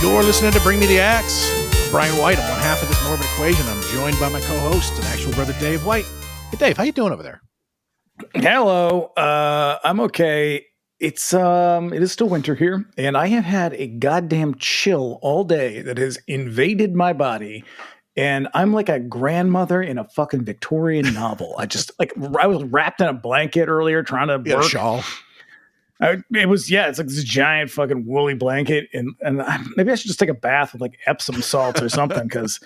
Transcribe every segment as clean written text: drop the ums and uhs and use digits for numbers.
You're listening to Bring Me the Axe. I'm Brian White. I'm one half of this morbid equation. I'm joined by my co-host and actual brother, Dave White. Hey, Dave, how you doing over there? Hello. I'm okay. It is still winter here, and I have had a goddamn chill all day that has invaded my body. And I'm like a grandmother in a fucking Victorian novel. I was wrapped in a blanket earlier trying to work. Shawl. It's like this giant fucking woolly blanket. And maybe I should just take a bath with like Epsom salts or something, because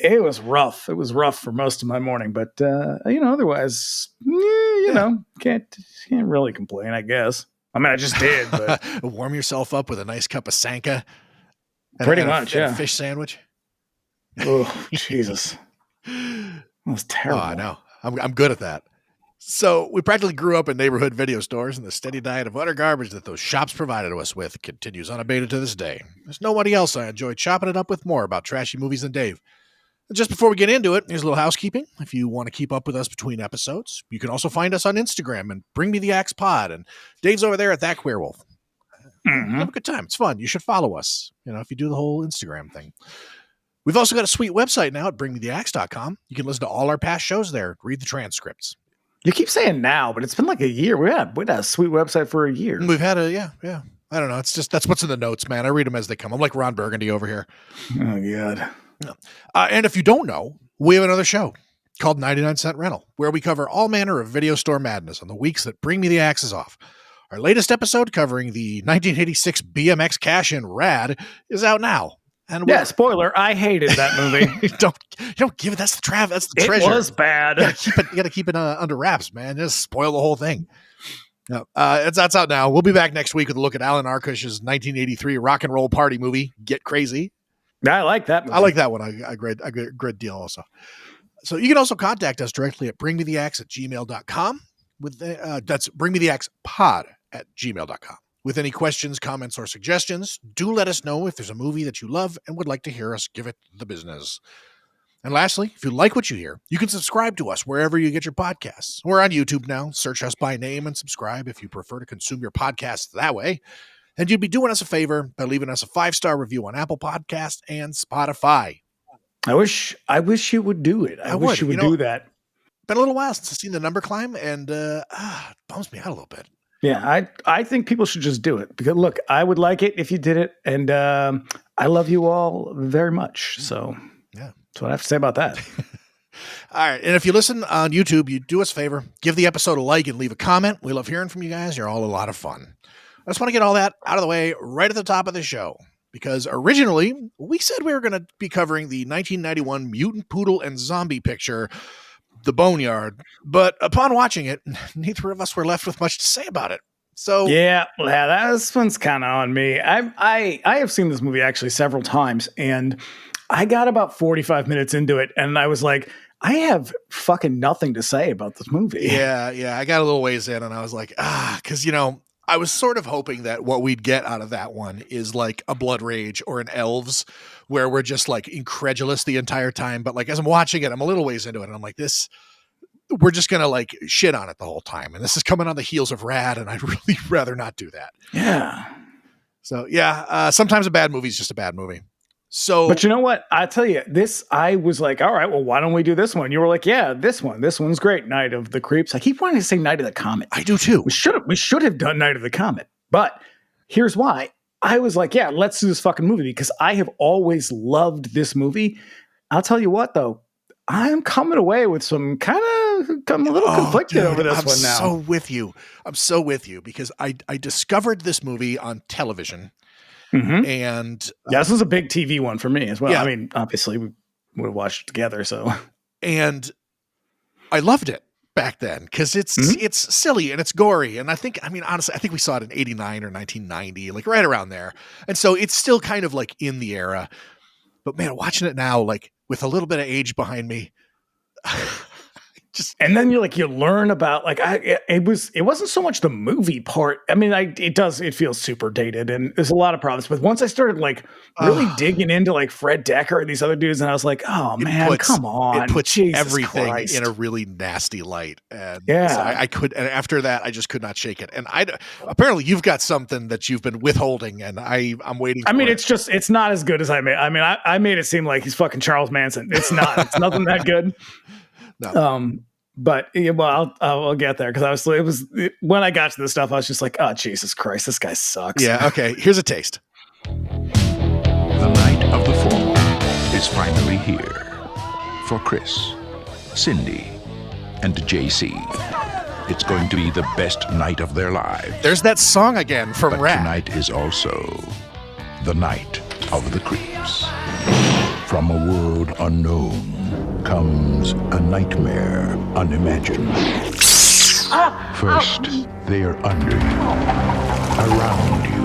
it was rough. It was rough for most of my morning. But, otherwise, can't really complain, I guess. I mean, I just did. But warm yourself up with a nice cup of Sanka. Pretty much, a fish sandwich. Oh, Jesus. That was terrible. Oh, I know. I'm good at that. So we practically grew up in neighborhood video stores, and the steady diet of utter garbage that those shops provided us with continues unabated to this day. There's nobody else I enjoy chopping it up with more about trashy movies than Dave. Just before we get into it, here's a little housekeeping. If you want to keep up with us between episodes, you can also find us on Instagram and Bring Me the Axe Pod. And Dave's over there at That Queerwolf. Have a good time. It's fun. You should follow us, if you do the whole Instagram thing. We've also got a sweet website now at bringmetheaxe.com. You can listen to all our past shows there, read the transcripts. You keep saying now, but it's been like a year. We had a sweet website for a year. We've had yeah. I don't know. It's just, that's what's in the notes, man. I read them as they come. I'm like Ron Burgundy over here. Oh, God. And if you don't know, we have another show called 99 Cent Rental, where we cover all manner of video store madness on the weeks that Bring Me the Axe is off. Our latest episode, covering the 1986 BMX cash-in Rad, is out now. And spoiler, I hated that movie. You don't give it. That's the treasure. It was bad. You gotta keep it under wraps, man. Just spoil the whole thing. That's out now. We'll be back next week with a look at Alan Arkush's 1983 rock and roll party movie, Get Crazy. I like that movie. I like that one a great deal also. So you can also contact us directly at bringmetheaxe@gmail.com. That's bringmetheaxepod@gmail.com. With any questions, comments, or suggestions, do let us know if there's a movie that you love and would like to hear us give it the business. And lastly, if you like what you hear, you can subscribe to us wherever you get your podcasts. We're on YouTube now. Search us by name and subscribe if you prefer to consume your podcasts that way. And you'd be doing us a favor by leaving us a 5-star review on Apple Podcasts and Spotify. I wish you would do it. I wish you would do that. Been a little while since I've seen the number climb, and it bums me out a little bit. Yeah, I think people should just do it. Because, look, I would like it if you did it, and I love you all very much. So yeah, that's what I have to say about that. All right, and if you listen on YouTube, you do us a favor, give the episode a like and leave a comment. We love hearing from you guys. You're all a lot of fun. I just want to get all that out of the way right at the top of the show, because originally we said we were going to be covering the 1991 mutant poodle and zombie picture, The Boneyard, but upon watching it, neither of us were left with much to say about it. So yeah, this one's kind of on me. I have seen this movie actually several times, and I got about 45 minutes into it, and I was like, I have fucking nothing to say about this movie. Yeah, I got a little ways in, and I was like, because I was sort of hoping that what we'd get out of that one is like a Blood Rage or an Elves, where we're just like incredulous the entire time. But like, as I'm watching it, I'm a little ways into it, and I'm like, we're just going to like shit on it the whole time. And this is coming on the heels of Rad, and I'd really rather not do that. Yeah. So yeah, sometimes a bad movie is just a bad movie. So, but you know what? I tell you, I was like, all right, well, why don't we do this one? You were like, yeah, this one's great. Night of the Creeps. I keep wanting to say Night of the Comet. I do too. We should have done Night of the Comet. But here's why. I was like, yeah, let's do this fucking movie, because I have always loved this movie. I'll tell you what, though, I'm coming away with I'm a little conflicted over this one now. I'm so with you because I discovered this movie on television. Mm-hmm. And this was a big TV one for me as well. Yeah. I mean, obviously we would have watched it together. So, and I loved it back then because it's silly and it's gory. And honestly, I think we saw it in 89 or 1990, like right around there. And so it's still kind of like in the era, but man, watching it now, like with a little bit of age behind me, And then you learn about it wasn't so much the movie part. I mean, it feels super dated and there's a lot of problems. But once I started really digging into Fred Dekker and these other dudes, and I was like, oh man, come on. It puts Jesus everything Christ. in a really nasty light. And yeah. So and after that, I just could not shake it. And apparently you've got something that you've been withholding and I'm waiting for it's not as good as I made. I mean, I made it seem like he's fucking Charles Manson. It's not. It's nothing that good. No. But I'll get there because when I got to this stuff, I was just like, oh Jesus Christ, this guy sucks. Yeah. Okay. Here's a taste. The night of the full is finally here for Chris, Cindy, and JC. It's going to be the best night of their lives. There's that song again from But Rat. Tonight is also the night of the creeps. From a world unknown comes a nightmare unimagined. First, they are under you, around you,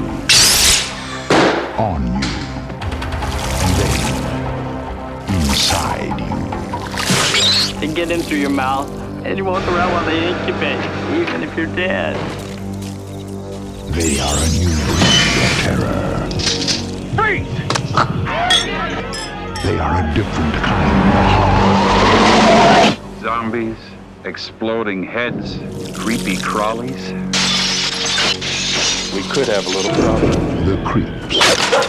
on you, and then inside you. They get in through your mouth, and you walk around while they incubate, even if you're dead. They are a new breed of terror. Freeze! They are a different kind of horror. Zombies, exploding heads, creepy crawlies. We could have a little problem. The creeps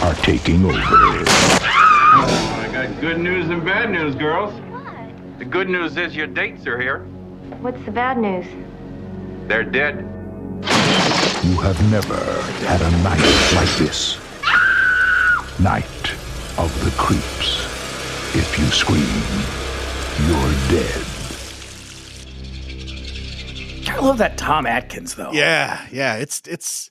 are taking over. I got good news and bad news, girls. What? The good news is your dates are here. What's the bad news? They're dead. You have never had a night like this. Night of the creeps. If you scream, you're dead. I love that Tom Atkins though. Yeah. It's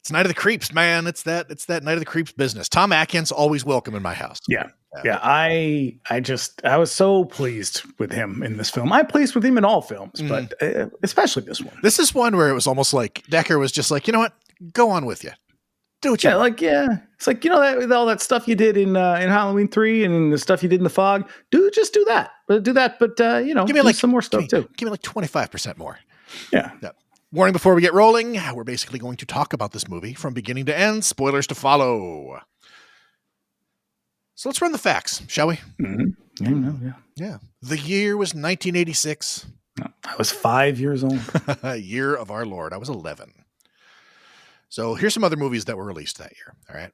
Night of the Creeps, man. It's that Night of the Creeps business. Tom Atkins always welcome in my house. Yeah. I was so pleased with him in this film. I'm pleased with him in all films, but especially this one. This is one where it was almost like Dekker was just like, you know what? Go on with you. Do what you want. It's like, that all that stuff you did in Halloween 3 and the stuff you did in The Fog, just do that. But give me some more stuff too. Give me 25% more. Yeah. Warning before we get rolling, we're basically going to talk about this movie from beginning to end. Spoilers to follow. So let's run the facts, shall we? Mm-hmm. Yeah. The year was 1986. I was 5 years old. Year of our Lord. I was 11. So here's some other movies that were released that year. All right.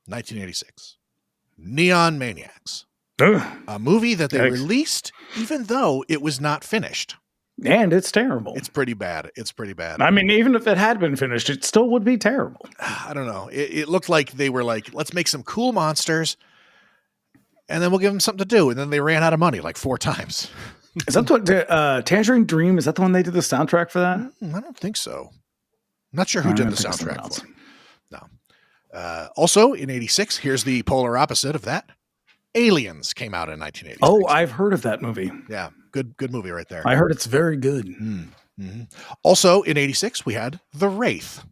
1986. Neon Maniacs. Ugh. A movie that they released even though it was not finished. And it's terrible. It's pretty bad. I mean, even if it had been finished, it still would be terrible. I don't know. It looked like they were like, let's make some cool monsters and then we'll give them something to do. And then they ran out of money 4 times. Is that what Tangerine Dream? Is that the one they did the soundtrack for that? I don't think so. I'm not sure who did the soundtrack for it. No. Also in 86, here's the polar opposite of that. Aliens came out in 1986. Oh, I've heard of that movie. Yeah. Good movie right there. I heard it's very good. Mm-hmm. Also in 86, we had The Wraith.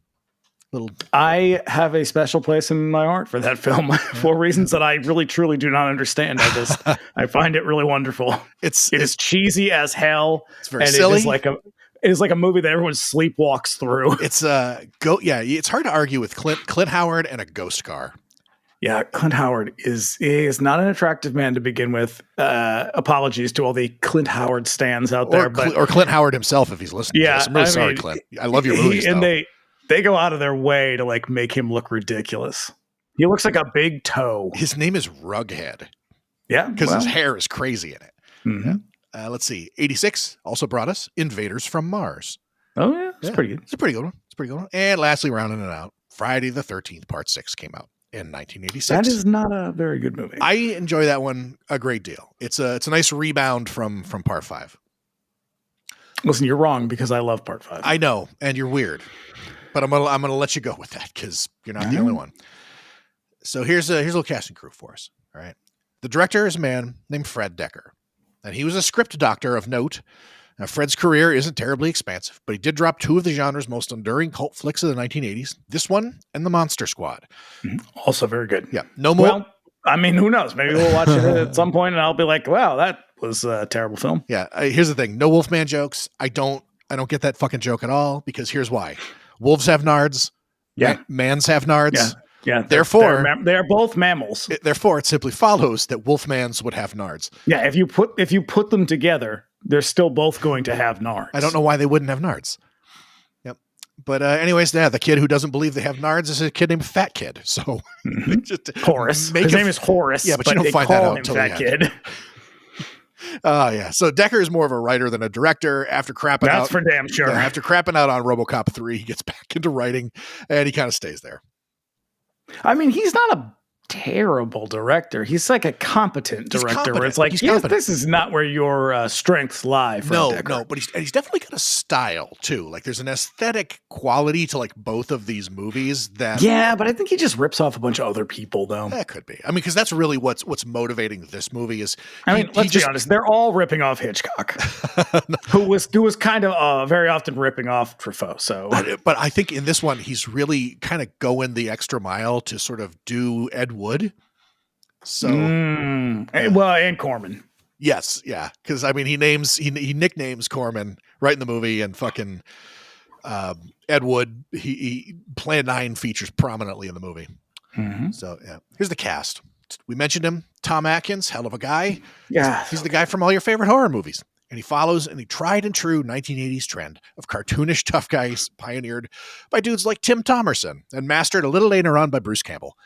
I have a special place in my heart for that film for reasons that I really truly do not understand. I find it really wonderful. It is cheesy as hell. It's very silly. It is like a movie that everyone sleepwalks through. It's it's hard to argue with Clint Howard and a ghost car. Yeah, Clint Howard is not an attractive man to begin with. Apologies to all the Clint Howard stans out there, or Clint Howard himself if he's listening. Yeah, to this. I'm really sorry, Clint. I love your movies. And they go out of their way to make him look ridiculous. He looks like a big toe. His name is Rughead. Yeah, because his hair is crazy in it. Mm-hmm. Yeah. Let's see. 86 also brought us Invaders from Mars. Oh yeah, it's pretty good. It's a pretty good one. And lastly, rounding it out, Friday the 13th Part 6 came out in 1986. That is not a very good movie. I enjoy that one a great deal. It's a nice rebound from Part 5. Listen, you're wrong because I love Part 5. I know, and you're weird. But I'm gonna let you go with that because you're not the only one. So here's a little casting crew for us. All right. The director is a man named Fred Dekker, and he was a script doctor of note. Now, Fred's career isn't terribly expansive, but he did drop 2 of the genre's most enduring cult flicks of the 1980s. This one and The Monster Squad. Also very good. Yeah. No more. Well, I mean, who knows? Maybe we'll watch it at some point, and I'll be like, "Wow, that was a terrible film. Yeah. Here's the thing. No Wolfman jokes. I don't get that fucking joke at all because here's why. Wolves have nards. Yeah. Mans have nards. Yeah. Yeah. Therefore, they're both mammals. Therefore, it simply follows that wolfmans would have nards. Yeah. If you put them together, they're still both going to have nards. I don't know why they wouldn't have nards. Yep. But anyways, the kid who doesn't believe they have nards is a kid named Fat Kid. So just Horace. His name is Horace. Yeah, but you don't find that out until Fat Kid. Yeah. So Dekker is more of a writer than a director. After crapping out, that's for damn sure. After crapping out on RoboCop 3, he gets back into writing, and he kind of stays there. I mean, he's not a terrible director. He's like a competent director. Where it's like, this is not where your strengths lie. No, but he's definitely got a style too. Like there's an aesthetic quality to like both of these movies that. Yeah, but I think he just rips off a bunch of other people though. That could be. I mean, because that's really what's motivating this movie is. Let's be honest. They're all ripping off Hitchcock, who was kind of very often ripping off Truffaut. So, but I think in this one he's really kind of going the extra mile to sort of do Ed Wood. So well, and Corman. Yes, yeah. Because I mean he nicknames Corman right in the movie, and fucking Ed Wood, he Plan 9 features prominently in the movie. Mm-hmm. So yeah. Here's the cast. We mentioned him, Tom Atkins, hell of a guy. Yeah. He's the guy from all your favorite horror movies. And he follows in the tried and true 1980s trend of cartoonish tough guys pioneered by dudes like Tim Thomerson and mastered a little later on by Bruce Campbell.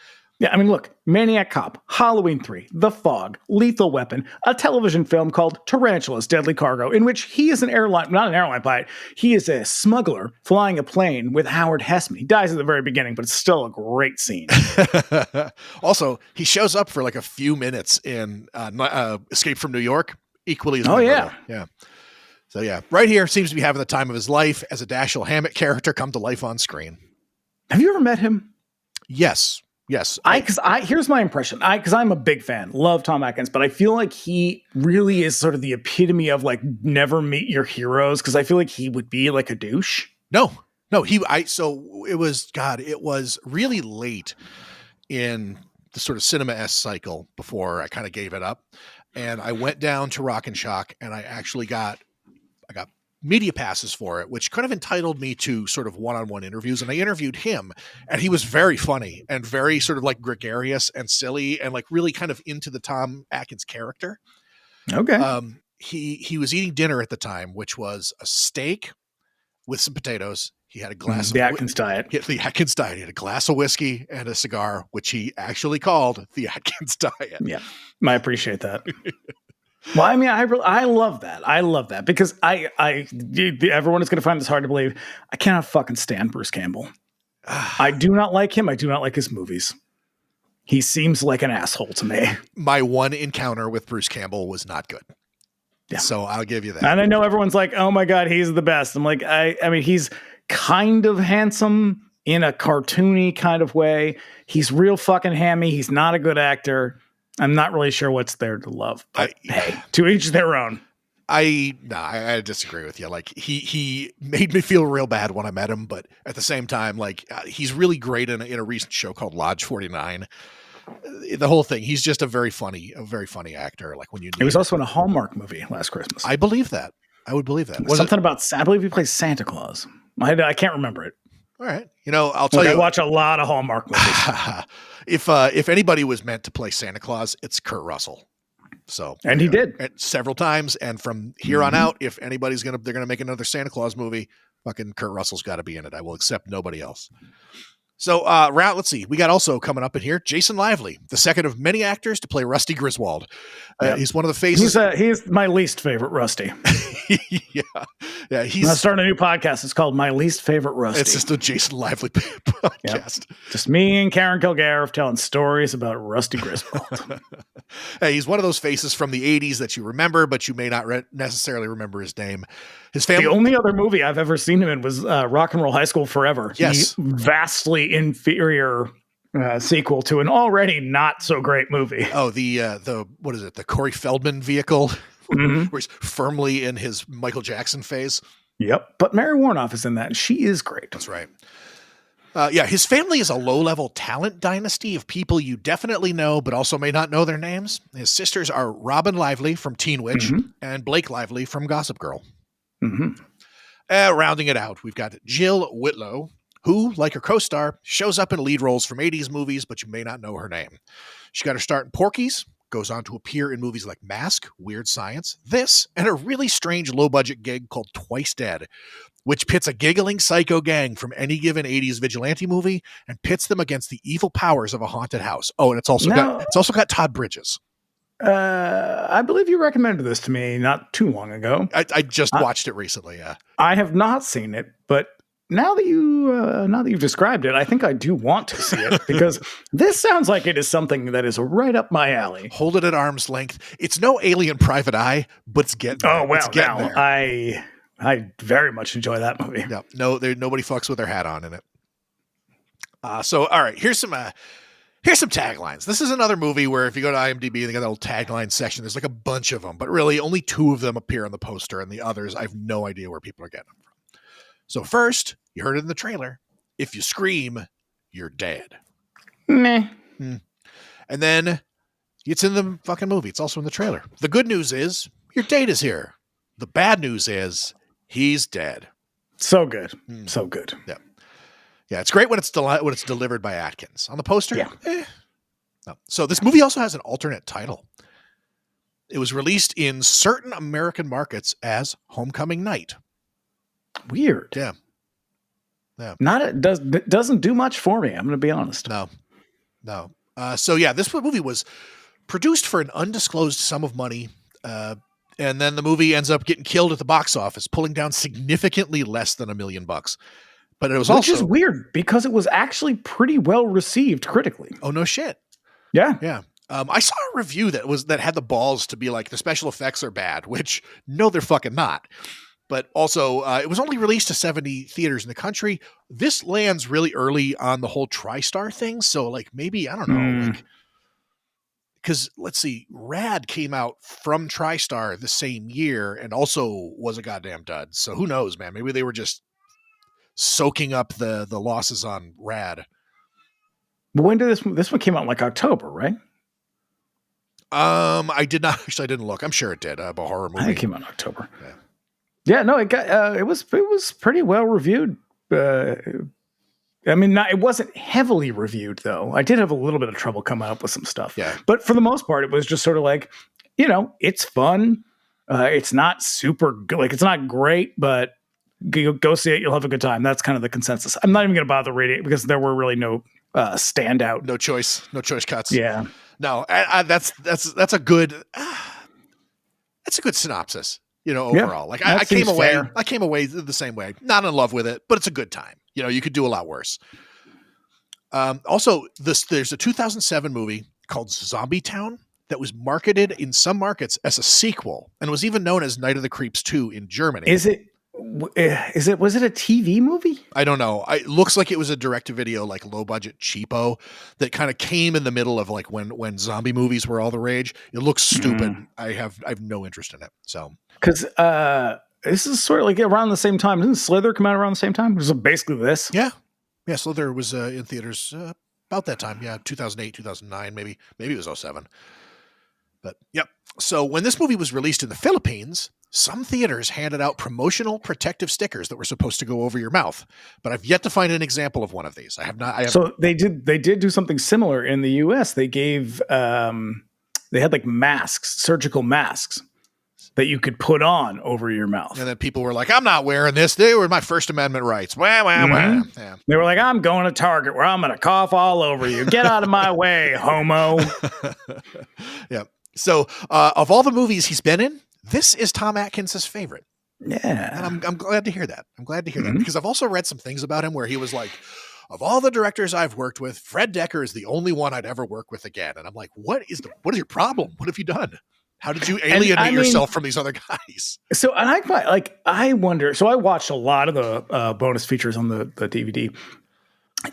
Yeah, I mean, look, Maniac Cop, Halloween 3, The Fog, Lethal Weapon, a television film called Tarantula's Deadly Cargo, in which he is not an airline pilot, he is a smuggler flying a plane with Howard Hesseman. He dies at the very beginning, but it's still a great scene. Also, he shows up for like a few minutes in Escape from New York, equally as yeah. So yeah, right here seems to be having the time of his life as a Dashiell Hammett character come to life on screen. Have you ever met him? Yes. Here's my impression. Because I'm a big fan, love Tom Atkins, but I feel like he really is sort of the epitome of like never meet your heroes. Because I feel like he would be like a douche. No. So it was really late in the sort of cinema-esque cycle before I kind of gave it up, and I went down to Rock and Shock, and I got media passes for it, which kind of entitled me to sort of one-on-one interviews. And I interviewed him, and he was very funny and very sort of like gregarious and silly and like really kind of into the Tom Atkins character. Okay. He was eating dinner at the time, which was a steak with some potatoes. He had a glass of the Atkins diet. The Atkins diet. He had a glass of whiskey and a cigar, which he actually called the Atkins diet. Yeah. I appreciate that. Well, I mean, I love that. I love that because everyone is going to find this hard to believe. I cannot fucking stand Bruce Campbell. I do not like him. I do not like his movies. He seems like an asshole to me. My one encounter with Bruce Campbell was not good. Yeah. So I'll give you that. And I know everyone's like, oh my God, he's the best. I'm like, I mean, he's kind of handsome in a cartoony kind of way. He's real fucking hammy. He's not a good actor. I'm not really sure what's there to love, but hey, to each their own. I disagree with you. Like he made me feel real bad when I met him, but at the same time, like he's really great in a recent show called Lodge 49. The whole thing, he's just a very funny actor. Like when he was also in a Hallmark movie last Christmas. I believe that. I would believe that. I believe he plays Santa Claus. I can't remember it. All right. I'll tell you. I watch a lot of Hallmark movies. If anybody was meant to play Santa Claus, it's Kurt Russell. So, and he did several times. And from here on out, if anybody's they're going to make another Santa Claus movie, fucking Kurt Russell's got to be in it. I will accept nobody else. So, let's see. We got also coming up in here, Jason Lively, the second of many actors to play Rusty Griswold. He's one of the faces. He's my least favorite Rusty. Yeah. He's starting a new podcast. It's called My Least Favorite Rusty. It's just a Jason Lively podcast. Yep. Just me and Karen Kilgariff telling stories about Rusty Griswold. Hey, he's one of those faces from the 80s that you remember, but you may not necessarily remember his name. His family. The only other movie I've ever seen him in was Rock and Roll High School Forever. Yes. The vastly inferior sequel to an already not so great movie. Oh, the what is it? The Corey Feldman vehicle, where he's firmly in his Michael Jackson phase. Yep. But Mary Warnoff is in that, and she is great. That's right. His family is a low-level talent dynasty of people you definitely know, but also may not know their names. His sisters are Robin Lively from Teen Witch and Blake Lively from Gossip Girl. Rounding it out, we've got Jill Whitlow, who, like her co-star, shows up in lead roles from 80s movies, but you may not know her name. She got her start in Porky's, goes on to appear in movies like Mask, Weird Science, This, and a really strange low-budget gig called Twice Dead, which pits a giggling psycho gang from any given 80s vigilante movie and pits them against the evil powers of a haunted house. Oh, and it's also got Todd Bridges. I believe you recommended this to me not too long ago. I just watched it recently, yeah. I have not seen it, but now that you've described it, I think I do want to see it because this sounds like it is something that is right up my alley. Hold it at arm's length. It's no Alien Private Eye, but it's getting there. Oh, well, it's getting there. I very much enjoy that movie. Yeah, nobody fucks with their hat on in it. So, all right, here's some taglines. This is another movie where if you go to IMDb, they got that little tagline section. There's like a bunch of them, but really only 2 of them appear on the poster, and the others, I have no idea where people are getting them from. So first, you heard it in the trailer. If you scream, you're dead. Meh. And then it's in the fucking movie. It's also in the trailer. The good news is your date is here. The bad news is he's dead. So good. So good. Yeah. Yeah, it's great when it's delivered by Atkins. On the poster, no. So this movie also has an alternate title. It was released in certain American markets as Homecoming Night. Weird. Yeah. Doesn't do much for me. I'm going to be honest. No. So this movie was produced for an undisclosed sum of money, and then the movie ends up getting killed at the box office, pulling down significantly less than $1 million. But it was which is weird because it was actually pretty well received critically. Oh no shit. Yeah. I saw a review that had the balls to be like the special effects are bad, which no, they're fucking not. But also, it was only released to 70 theaters in the country. This lands really early on the whole TriStar thing. So, like, maybe, I don't know. Because, let's see, Rad came out from TriStar the same year and also was a goddamn dud. So, who knows, man? Maybe they were just soaking up the losses on Rad. But when did this one came out in, like, October, right? I did not. Actually, I didn't look. I'm sure it did. A horror movie. I think it came out in October. Yeah, no, it was pretty well reviewed. I mean, it wasn't heavily reviewed though. I did have a little bit of trouble coming up with some stuff. Yeah, but for the most part, it was just sort of like, it's fun. It's not super good. Like, it's not great, but go see it. You'll have a good time. That's kind of the consensus. I'm not even going to bother reading it because there were really no standout, no choice cuts. Yeah, no, that's a good. That's a good synopsis. Overall, like I came away the same way, not in love with it, but it's a good time. You could do a lot worse. Also, there's a 2007 movie called Zombie Town that was marketed in some markets as a sequel and was even known as Night of the Creeps 2 in Germany. Was it a TV movie? I don't know. It looks like it was a direct-to-video, like low-budget cheapo that kind of came in the middle of like when zombie movies were all the rage. It looks stupid. I have no interest in it. So because this is sort of like around the same time. Didn't Slither come out around the same time? It was basically this. Yeah. Slither was in theaters about that time. Yeah, 2008, 2009, maybe it was 2007. But yep. So when this movie was released in the Philippines, some theaters handed out promotional protective stickers that were supposed to go over your mouth, but I've yet to find an example of one of these. So they did do something similar in the US. They gave they had like masks, surgical masks that you could put on over your mouth. And then people were like, I'm not wearing this. They were my First Amendment rights. Wah, wah, wah. Yeah. They were like, I'm going to Target where I'm going to cough all over you. Get out of my way, homo. Yeah. So of all the movies he's been in, this is Tom Atkins' favorite. Yeah. And I'm glad to hear that. that because I've also read some things about him where he was like, of all the directors I've worked with, Fred Dekker is the only one I'd ever work with again. And I'm like, what is your problem? What have you done? How did you alienate yourself from these other guys? So, and I wonder, so I watched a lot of the bonus features on the DVD,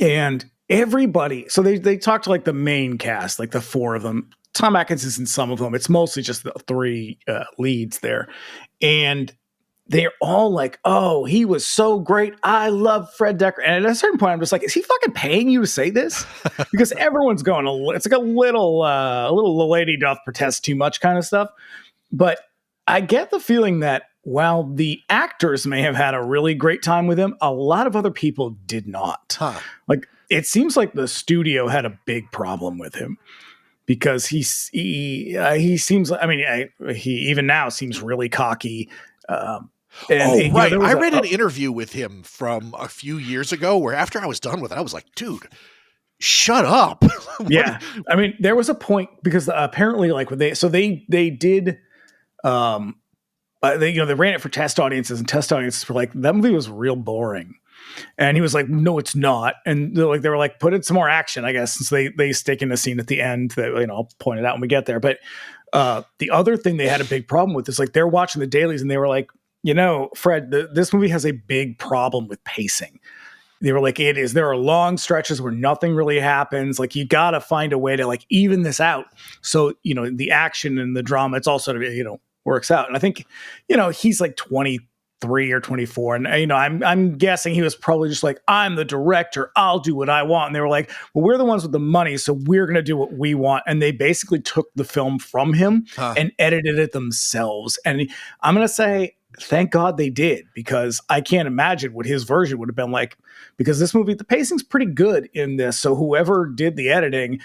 and everybody, so they talked to like the main cast, like the 4 of them. Tom Atkins is in some of them. It's mostly just the 3 leads there. And they're all like, oh, he was so great. I love Fred Dekker. And at a certain point, I'm just like, is he fucking paying you to say this? Because everyone's going, it's like a little lady doth protest too much kind of stuff. But I get the feeling that while the actors may have had a really great time with him, a lot of other people did not. Huh. Like, it seems like the studio had a big problem with him. Because he seems, I mean, he even now seems really cocky. Right. I read an interview with him from a few years ago where after I was done with it, I was like, dude, shut up. Yeah. I mean, there was a point because apparently like when they did, they ran it for test audiences and test audiences were like, that movie was real boring. And he was like, no, it's not. And they were like, put in some more action, I guess, since they stick in a scene at the end that, I'll point it out when we get there. But the other thing they had a big problem with is like, they're watching the dailies and they were like, Fred, this movie has a big problem with pacing. They were like, there are long stretches where nothing really happens. Like, you got to find a way to like even this out. So, the action and the drama, it's all sort of, works out. And I think, he's like 23 or 24. And, I'm guessing he was probably just like, I'm the director. I'll do what I want. And they were like, well, we're the ones with the money. So we're going to do what we want. And they basically took the film from him and edited it themselves. And I'm going to say, thank God they did, because I can't imagine what his version would have been like, because this movie, the pacing's pretty good in this. So whoever did the editing,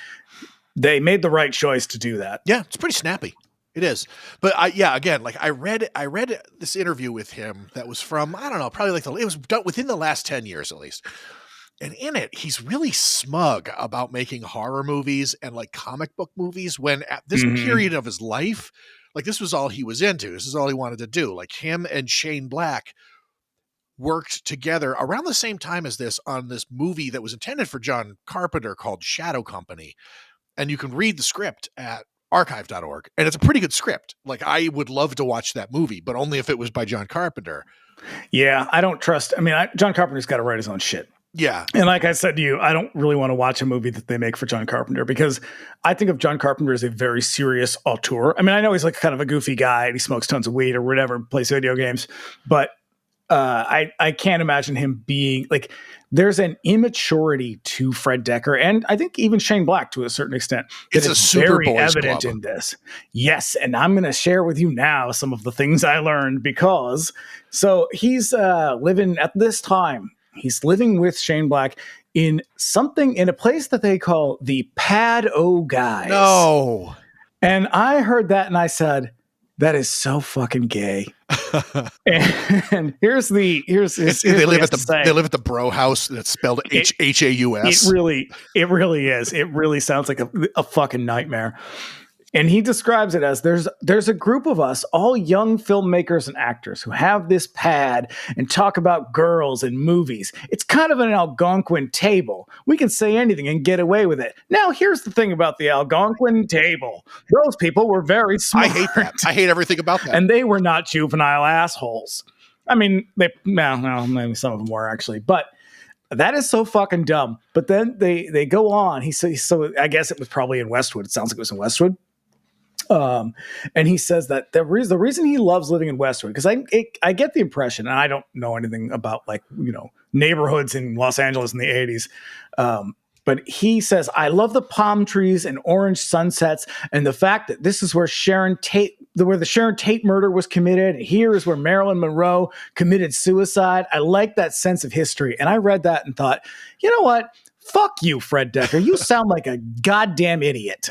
they made the right choice to do that. Yeah, it's pretty snappy. It is. But again, like I read this interview with him that was from, I don't know, probably like it was done within the last 10 years at least. And in it, he's really smug about making horror movies and like comic book movies when at this period of his life, like this was all he was into. This is all he wanted to do. Like him and Shane Black worked together around the same time as this on this movie that was intended for John Carpenter called Shadow Company. And you can read the script at archive.org. And it's a pretty good script. Like I would love to watch that movie, but only if it was by John Carpenter. Yeah, I don't trust. I mean, John Carpenter's got to write his own shit. Yeah. And like I said to you, I don't really want to watch a movie that they make for John Carpenter because I think of John Carpenter as a very serious auteur. I mean, I know he's like kind of a goofy guy and he smokes tons of weed or whatever, plays video games, but I can't imagine him being like, there's an immaturity to Fred Dekker and I think even Shane Black to a certain extent. It's a super very evident club in this. Yes. And I'm going to share with you now some of the things I learned because so he's living at this time. He's living with Shane Black in a place that they call the Pad O Guys. No. And I heard that and I said, that is so fucking gay. and they live at the bro house that's spelled Haus. It really is. It really sounds like a fucking nightmare. And he describes it as there's a group of us, all young filmmakers and actors who have this pad and talk about girls and movies. It's kind of an Algonquin table. We can say anything and get away with it. Now, here's the thing about the Algonquin table. Those people were very smart. I hate that. I hate everything about that. And they were not juvenile assholes. I mean, well, maybe some of them were actually, but that is so fucking dumb. But then they go on. He says, so I guess it was probably in Westwood. It sounds like it was in Westwood. And he says that the reason he loves living in Westwood, because I get the impression, and I don't know anything about neighborhoods in Los Angeles in the 80s. But he says, I love the palm trees and orange sunsets and the fact that this is where the Sharon Tate murder was committed. Here is where Marilyn Monroe committed suicide. I like that sense of history. And I read that and thought, you know what? Fuck you, Fred Dekker. You sound like a goddamn idiot.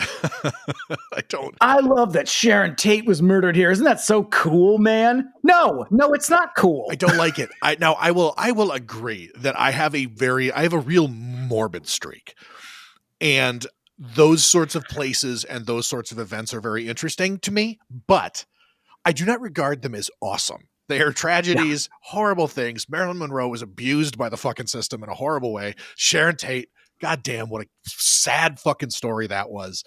I don't. I love that Sharon Tate was murdered here. Isn't that so cool, man? No, it's not cool. I don't like it. I will agree that I have a real morbid streak. And those sorts of places and those sorts of events are very interesting to me, but I do not regard them as awesome. They are tragedies, horrible things. Marilyn Monroe was abused by the fucking system in a horrible way. Sharon Tate, goddamn, what a sad fucking story that was.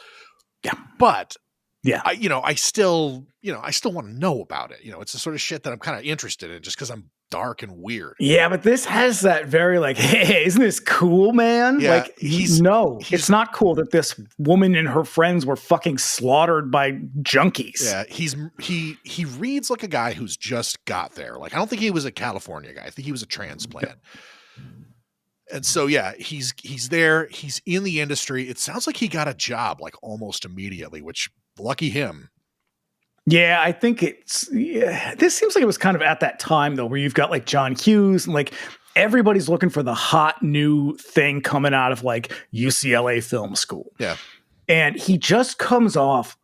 Yeah. But yeah, I still want to know about it. It's the sort of shit that I'm kind of interested in just because I'm dark and weird. Yeah, but this has that very like, hey, isn't this cool, man? Yeah, like, it's not cool that this woman and her friends were fucking slaughtered by junkies. Yeah, he reads like a guy who's just got there. Like, I don't think he was a California guy. I think he was a transplant. And so, yeah, he's there. He's in the industry. It sounds like he got a job like almost immediately, which lucky him. Yeah, I think this seems like it was kind of at that time though, where you've got like John Hughes and like everybody's looking for the hot new thing coming out of like UCLA film school. Yeah. And he just comes off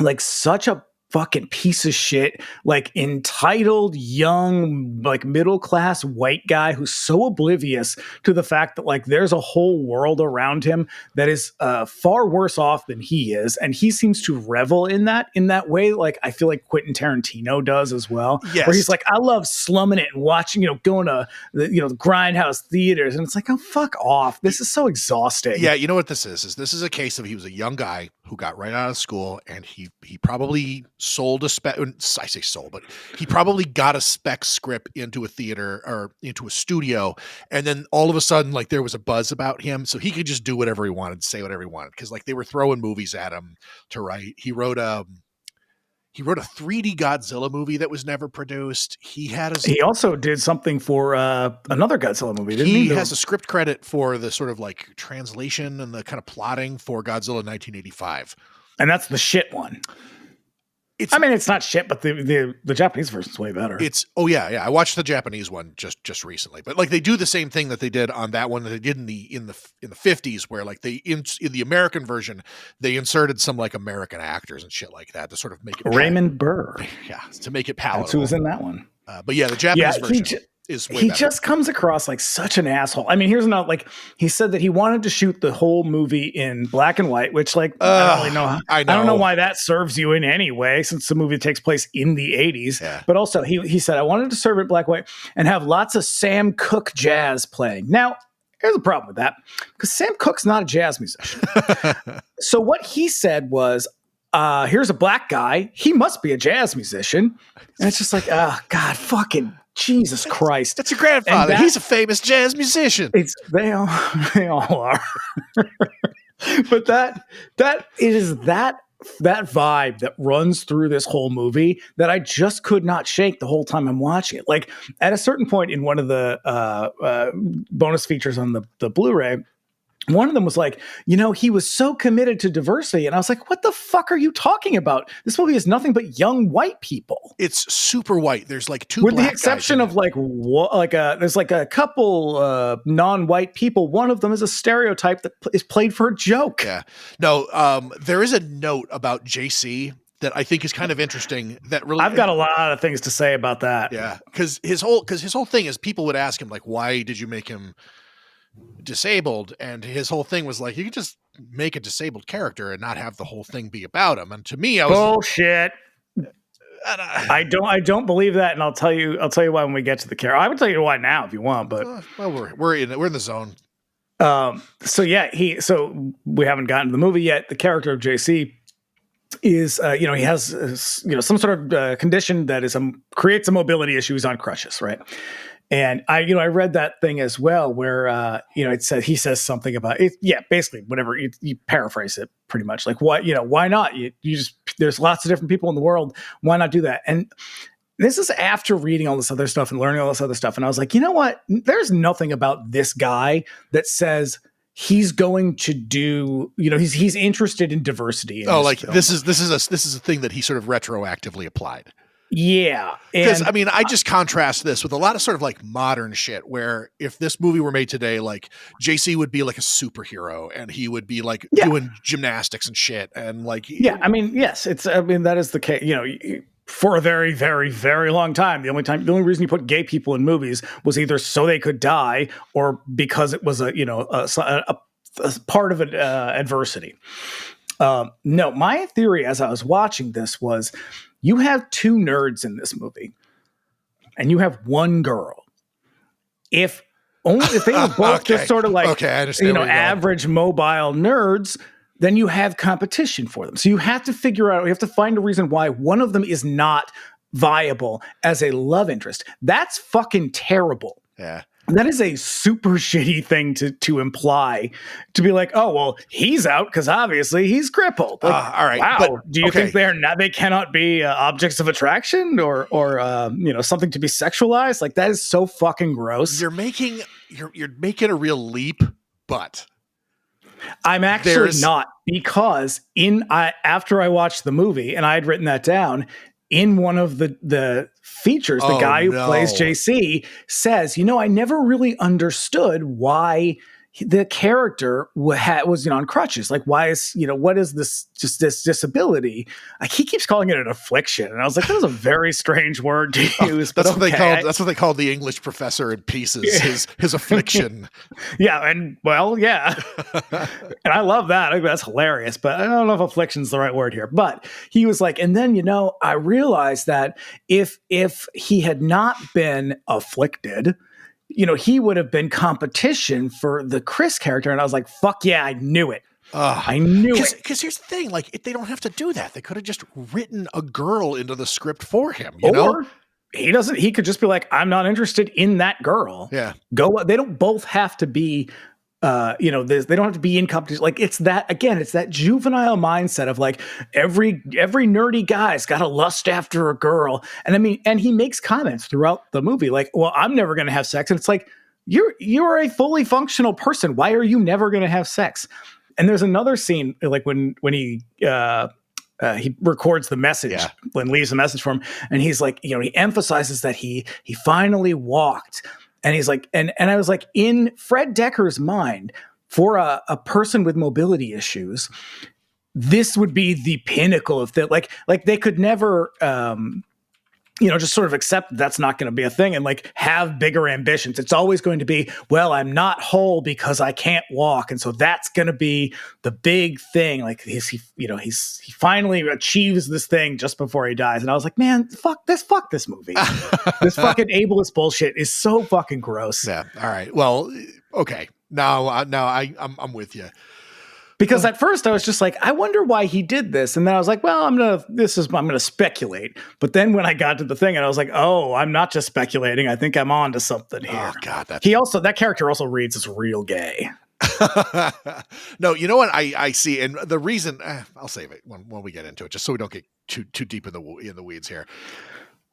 like such a fucking piece of shit, like entitled, young, like middle-class white guy who's so oblivious to the fact that like there's a whole world around him that is far worse off than he is. And he seems to revel in that way. Like I feel like Quentin Tarantino does as well. Yes. Where he's like, I love slumming it and watching, going to the, the grindhouse theaters. And it's like, oh, fuck off. This is so exhausting. Yeah, you know what this is? This is a case of he was a young guy who got right out of school and he probably sold a spec. I say sold, but he probably got a spec script into a theater or into a studio. And then all of a sudden, like there was a buzz about him. So he could just do whatever he wanted, say whatever he wanted. Cause like they were throwing movies at him to write. He wrote a 3D Godzilla movie that was never produced. He also did something for another Godzilla movie, didn't he? He has a script credit for the sort of like translation and the kind of plotting for Godzilla 1985. And that's the shit one. It's not shit, but the Japanese version's way better. I watched the Japanese one just recently, but like they do the same thing that they did on that one that they did in the 50s, where like they in the American version they inserted some like American actors and shit like that to sort of make it Raymond Burr, to make it palatable. That's who was in that one. But yeah, the Japanese version is way better. Just comes across like such an asshole. I mean, here's another, like he said that he wanted to shoot the whole movie in black and white, which like I don't really know. I don't know why that serves you in any way, since the movie takes place in the 80s. Yeah. But also he said I wanted to serve it black and white and have lots of Sam Cooke jazz playing. Now, here's the problem with that, because Sam Cooke's not a jazz musician. So what he said was, here's a black guy. He must be a jazz musician. And it's just like, oh, God, fucking Jesus Christ. That's your grandfather. He's a famous jazz musician. They all are. But that is that vibe that runs through this whole movie that I just could not shake the whole time I'm watching it. Like at a certain point in one of the bonus features on the Blu-ray, one of them was like, he was so committed to diversity. And I was like, what the fuck are you talking about? This movie is nothing but young white people. It's super white. There's like two with black the exception guys of there's like a couple non-white people. One of them is a stereotype that is played for a joke. Yeah. No, there is a note about JC that I think is kind of interesting. That really, I've got a lot of things to say about that. Yeah. Because his whole thing is people would ask him like, why did you make him disabled? And his whole thing was like, you could just make a disabled character and not have the whole thing be about him. And to me, I was bullshit. I don't believe that, and I'll tell you why when we get to the character. I would tell you why now if you want, but we're in the zone. So we haven't gotten to the movie yet. The character of JC is he has some sort of condition that is creates a mobility issue. He's on crutches, right? And I read that thing as well, where it said he says something about it. Yeah, basically, whatever you paraphrase it, pretty much like why not? You just there's lots of different people in the world. Why not do that? And this is after reading all this other stuff and learning all this other stuff, and I was like, you know what? There's nothing about this guy that says he's going to do. He's interested in diversity. This is a thing that he sort of retroactively applied. Yeah. Because I just contrast this with a lot of sort of like modern shit where if this movie were made today, like JC would be like a superhero and he would be like doing gymnastics and shit. And like, yes, that is the case, for a very, very, very long time. The only reason you put gay people in movies was either so they could die or because it was a part of adversity. No, my theory as I was watching this was, you have two nerds in this movie, and you have one girl. If they were both just sort of like average mobile nerds, then you have competition for them. So you have to figure out. You have to find a reason why one of them is not viable as a love interest. That's fucking terrible. Yeah. That is a super shitty thing to imply, to be like, oh, well, he's out because obviously he's crippled. Like, all right. Wow. But, do you think they cannot be objects of attraction or something to be sexualized? Like, that is so fucking gross. You're making a real leap, but I'm actually not, because after I watched the movie and I had written that down, in one of the features, the guy who plays JC says, I never really understood why the character was on crutches. Like, why is, what is this disability? Like, he keeps calling it an affliction. And I was like, that was a very strange word to use. That's what they called the English professor in Pieces, his affliction. Yeah. And yeah. And I love that. I think that's hilarious, but I don't know if affliction's the right word here. But he was like, and then, I realized that if he had not been afflicted, he would have been competition for the Chris character. And I was like, fuck yeah, I knew it. I knew it. Because here's the thing, like, they don't have to do that. They could have just written a girl into the script for him, you know? He could just be like, I'm not interested in that girl. Yeah. They don't both have to be, they don't have to be in competition. Like, it's that juvenile mindset of like, every nerdy guy's got a lust after a girl. And I mean, and he makes comments throughout the movie like, well, I'm never going to have sex. And it's like, you're a fully functional person. Why are you never going to have sex? And there's another scene like when he records the message and leaves a message for him. And he's like, he emphasizes that he finally walked. And he's like, and I was like, in Fred Dekker's mind, for a person with mobility issues, this would be the pinnacle of that. Like they could never, just sort of accept that's not going to be a thing and like have bigger ambitions. It's always going to be, well, I'm not whole because I can't walk. And so that's going to be the big thing. Like he finally achieves this thing just before he dies. And I was like, man, fuck this movie. This fucking ableist bullshit is so fucking gross. Yeah. All right. Well, okay. Now I'm with you. Because at first I was just like, I wonder why he did this. And then I was like, well, I'm going to speculate. But then when I got to the thing and I was like, oh, I'm not just speculating. I think I'm on to something here. Oh God. That character also reads as real gay. No, you know what I see. And the reason I'll save it when we get into it, just so we don't get too deep in the weeds here.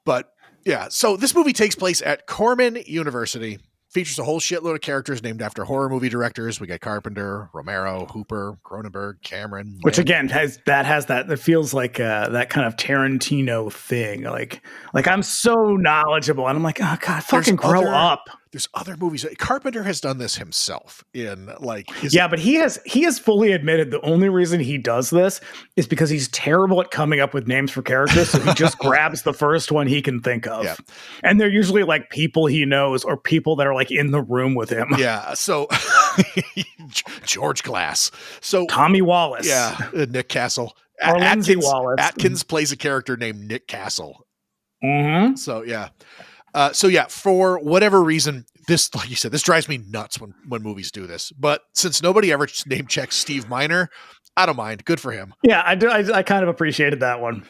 But yeah, so this movie takes place at Corman University. Features a whole shitload of characters named after horror movie directors. We got Carpenter, Romero, Hooper, Cronenberg, Cameron. Which again it feels like that kind of Tarantino thing. Like I'm so knowledgeable, and I'm like, oh God, fucking grow up. There's other movies. Carpenter has done this himself in like but he has fully admitted the only reason he does this is because he's terrible at coming up with names for characters. So he just grabs the first one he can think of. Yeah. And they're usually like people he knows or people that are like in the room with him. Yeah. So George Glass. So Tommy Wallace. Yeah. Nick Castle. Or Lindsay Wallace. Atkins plays a character named Nick Castle. Mm-hmm. So yeah. For whatever reason, this, like you said, this drives me nuts when movies do this. But since nobody ever name checks Steve Miner, I don't mind. Good for him. Yeah, I do. I kind of appreciated that one.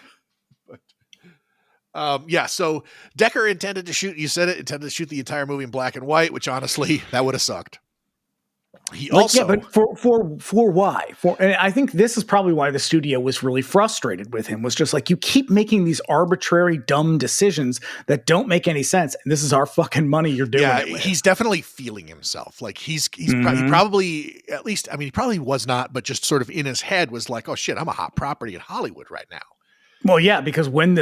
So Dekker intended to shoot the entire movie in black and white, which honestly, that would have sucked. But for why? And I think this is probably why the studio was really frustrated with him, was just like, you keep making these arbitrary, dumb decisions that don't make any sense. And this is our fucking money you're doing it with. He's definitely feeling himself. Like he probably, at least, I mean, he probably was not, but just sort of in his head was like, oh shit, I'm a hot property in Hollywood right now. Well, yeah, because when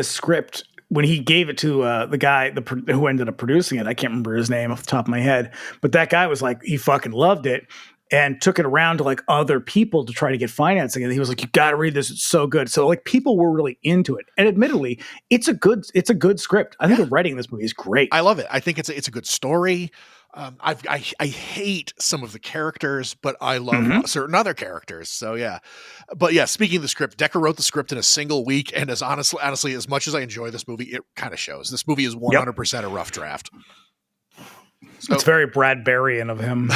he gave it to the guy who ended up producing it, I can't remember his name off the top of my head, but that guy was like, he fucking loved it and took it around to like other people to try to get financing. And he was like, you got to read this. It's so good. So like people were really into it. And admittedly, it's a good script. I think the writing of this movie is great. I love it. I think it's a good story. I hate some of the characters, but I love certain other characters. So yeah, but yeah, speaking of the script, Dekker wrote the script in a single week. And as honestly, as much as I enjoy this movie, it kind of shows. This movie is 100% a rough draft. So, it's very Bradburian of him.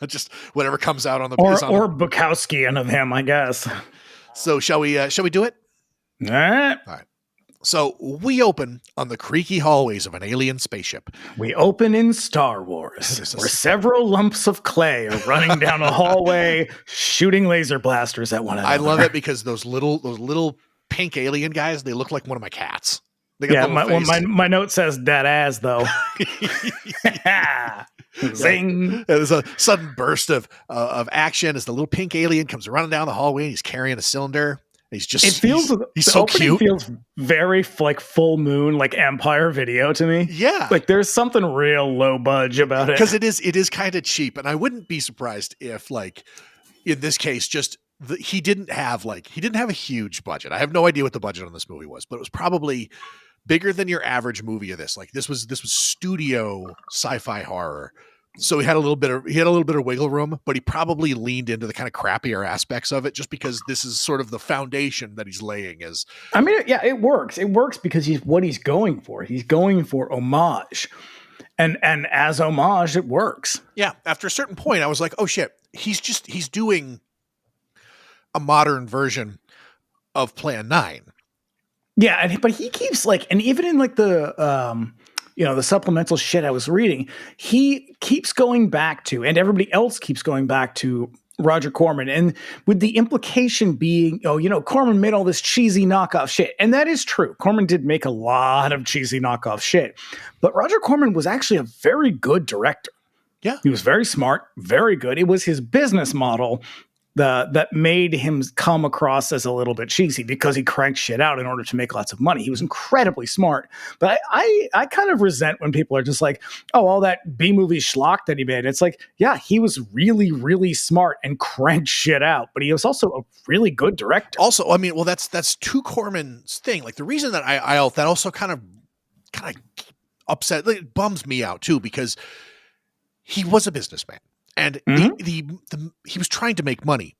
Just whatever comes out on the or Bukowskian of him, I guess. So shall we do it? All right. So we open on the creaky hallways of an alien spaceship. We open in Star Wars, where several lumps of clay are running down a hallway, shooting laser blasters at one another. I love it because those little pink alien guys, they look like one of my cats. They got my note says that ass though. Zing! There's a sudden burst of action as the little pink alien comes running down the hallway and he's carrying a cylinder. He's just he's so cute. Feels very like Full Moon, like Empire Video to me. Yeah, like there's something real low budge about it because it is kind of cheap, and I wouldn't be surprised if like in this case just he didn't have a huge budget. I have no idea what the budget on this movie was, but it was probably bigger than your average movie of this. Like this was studio sci-fi horror. So he had a little bit of wiggle room, but he probably leaned into the kind of crappier aspects of it just because this is sort of the foundation that he's laying as. I mean, yeah, it works. It works because he's going for. He's going for homage. And as homage, it works. Yeah. After a certain point, I was like, oh shit, he's doing a modern version of Plan 9. Yeah, but he keeps like, and even in like the the supplemental shit I was reading, he keeps going back to, and everybody else keeps going back to Roger Corman, and with the implication being, Corman made all this cheesy knockoff shit, and that is true. Corman did make a lot of cheesy knockoff shit, but Roger Corman was actually a very good director. Yeah, he was very smart, very good. It was his business model that made him come across as a little bit cheesy because he cranked shit out in order to make lots of money. He was incredibly smart. But I kind of resent when people are just like, oh, all that B-movie schlock that he made. It's like, yeah, he was really, really smart and cranked shit out. But he was also a really good director. Also, I mean, well, that's to Corman's thing. Like the reason that that also kind of upset, like, it bums me out too, because he was a businessman. And he was trying to make money,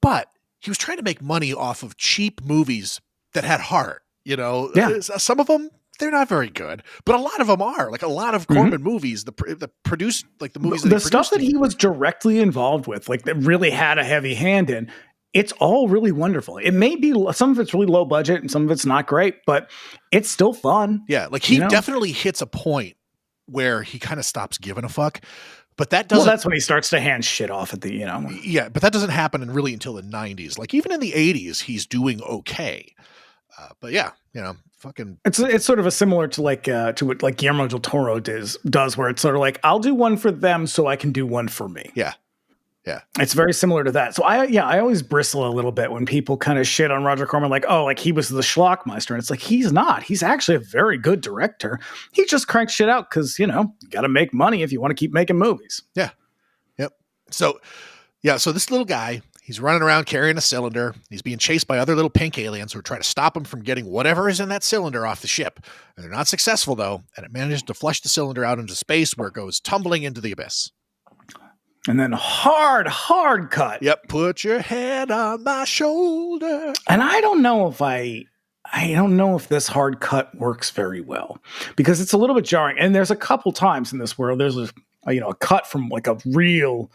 but he was trying to make money off of cheap movies that had heart. Yeah. Some of them, they're not very good, but a lot of them are. Like a lot of Corman movies, the produced, like the movies, the stuff that he was directly involved with, like that really had a heavy hand in. It's all really wonderful. It may be some of it's really low budget and some of it's not great, but it's still fun. Yeah, like he definitely hits a point where he kind of stops giving a fuck. But that doesn't. Well, that's when he starts to hand shit off at the, Yeah, but that doesn't happen until the 90s. Like even in the 80s, he's doing okay. But yeah, fucking. It's sort of a similar to what like Guillermo del Toro does, where it's sort of like, I'll do one for them so I can do one for me. Yeah. Yeah. It's very similar to that. So I always bristle a little bit when people kind of shit on Roger Corman, like, oh, like he was the schlockmeister. And it's like, he's not. He's actually a very good director. He just cranks shit out because, you got to make money if you want to keep making movies. Yeah. Yep. So this little guy, he's running around carrying a cylinder. He's being chased by other little pink aliens who are trying to stop him from getting whatever is in that cylinder off the ship. And they're not successful, though. And it manages to flush the cylinder out into space where it goes tumbling into the abyss. And then hard cut. Yep. Put your head on my shoulder. And I don't know if this hard cut works very well because it's a little bit jarring. And there's a couple times in this where there's a cut from like a real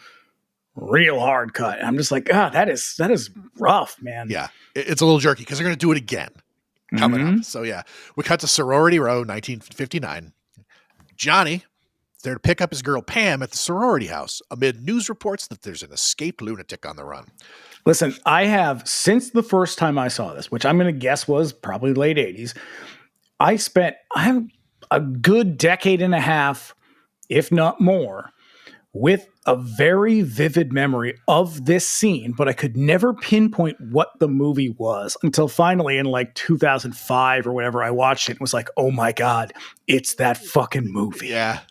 hard cut. And I'm just like, that is rough, man. Yeah. It's a little jerky because they're going to do it again coming up. So yeah, we cut to Sorority Row, 1959. Johnny there to pick up his girl Pam at the sorority house amid news reports that there's an escaped lunatic on the run. Listen, I have, since the first time I saw this, which I'm going to guess was probably late 80s, I have a good decade and a half, if not more, with a very vivid memory of this scene, but I could never pinpoint what the movie was until finally in like 2005 or whatever, I watched it and was like, oh my God, it's that fucking movie. Yeah.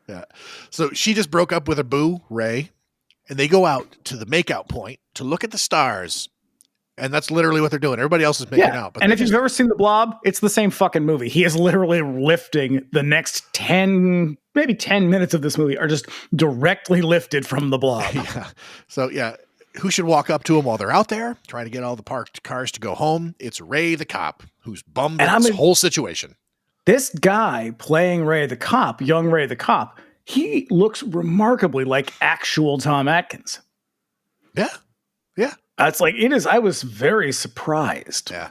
Yeah. So she just broke up with her boo, Ray, and they go out to the makeout point to look at the stars. And that's literally what they're doing. Everybody else is making out. But and if you've ever seen The Blob, it's the same fucking movie. He is literally lifting the next 10 minutes of this movie are just directly lifted from The Blob. Yeah. So, yeah, who should walk up to him while they're out there trying to get all the parked cars to go home? It's Ray the cop, who's bummed at this whole situation. This guy playing Ray the cop, young Ray the cop, he looks remarkably like actual Tom Atkins. Yeah. Yeah. It's like, it is. I was very surprised. Yeah.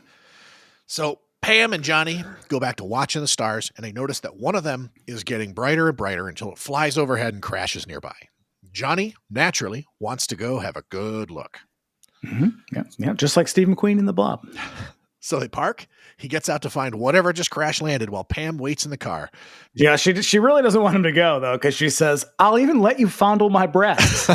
So Pam and Johnny go back to watching the stars, and they notice that one of them is getting brighter and brighter until it flies overhead and crashes nearby. Johnny, naturally, wants to go have a good look. Mm-hmm. Yeah, just like Steve McQueen in The Blob. So they park. He gets out to find whatever just crash landed while Pam waits in the car. Yeah, she really doesn't want him to go, though, because she says, "I'll even let you fondle my breasts,"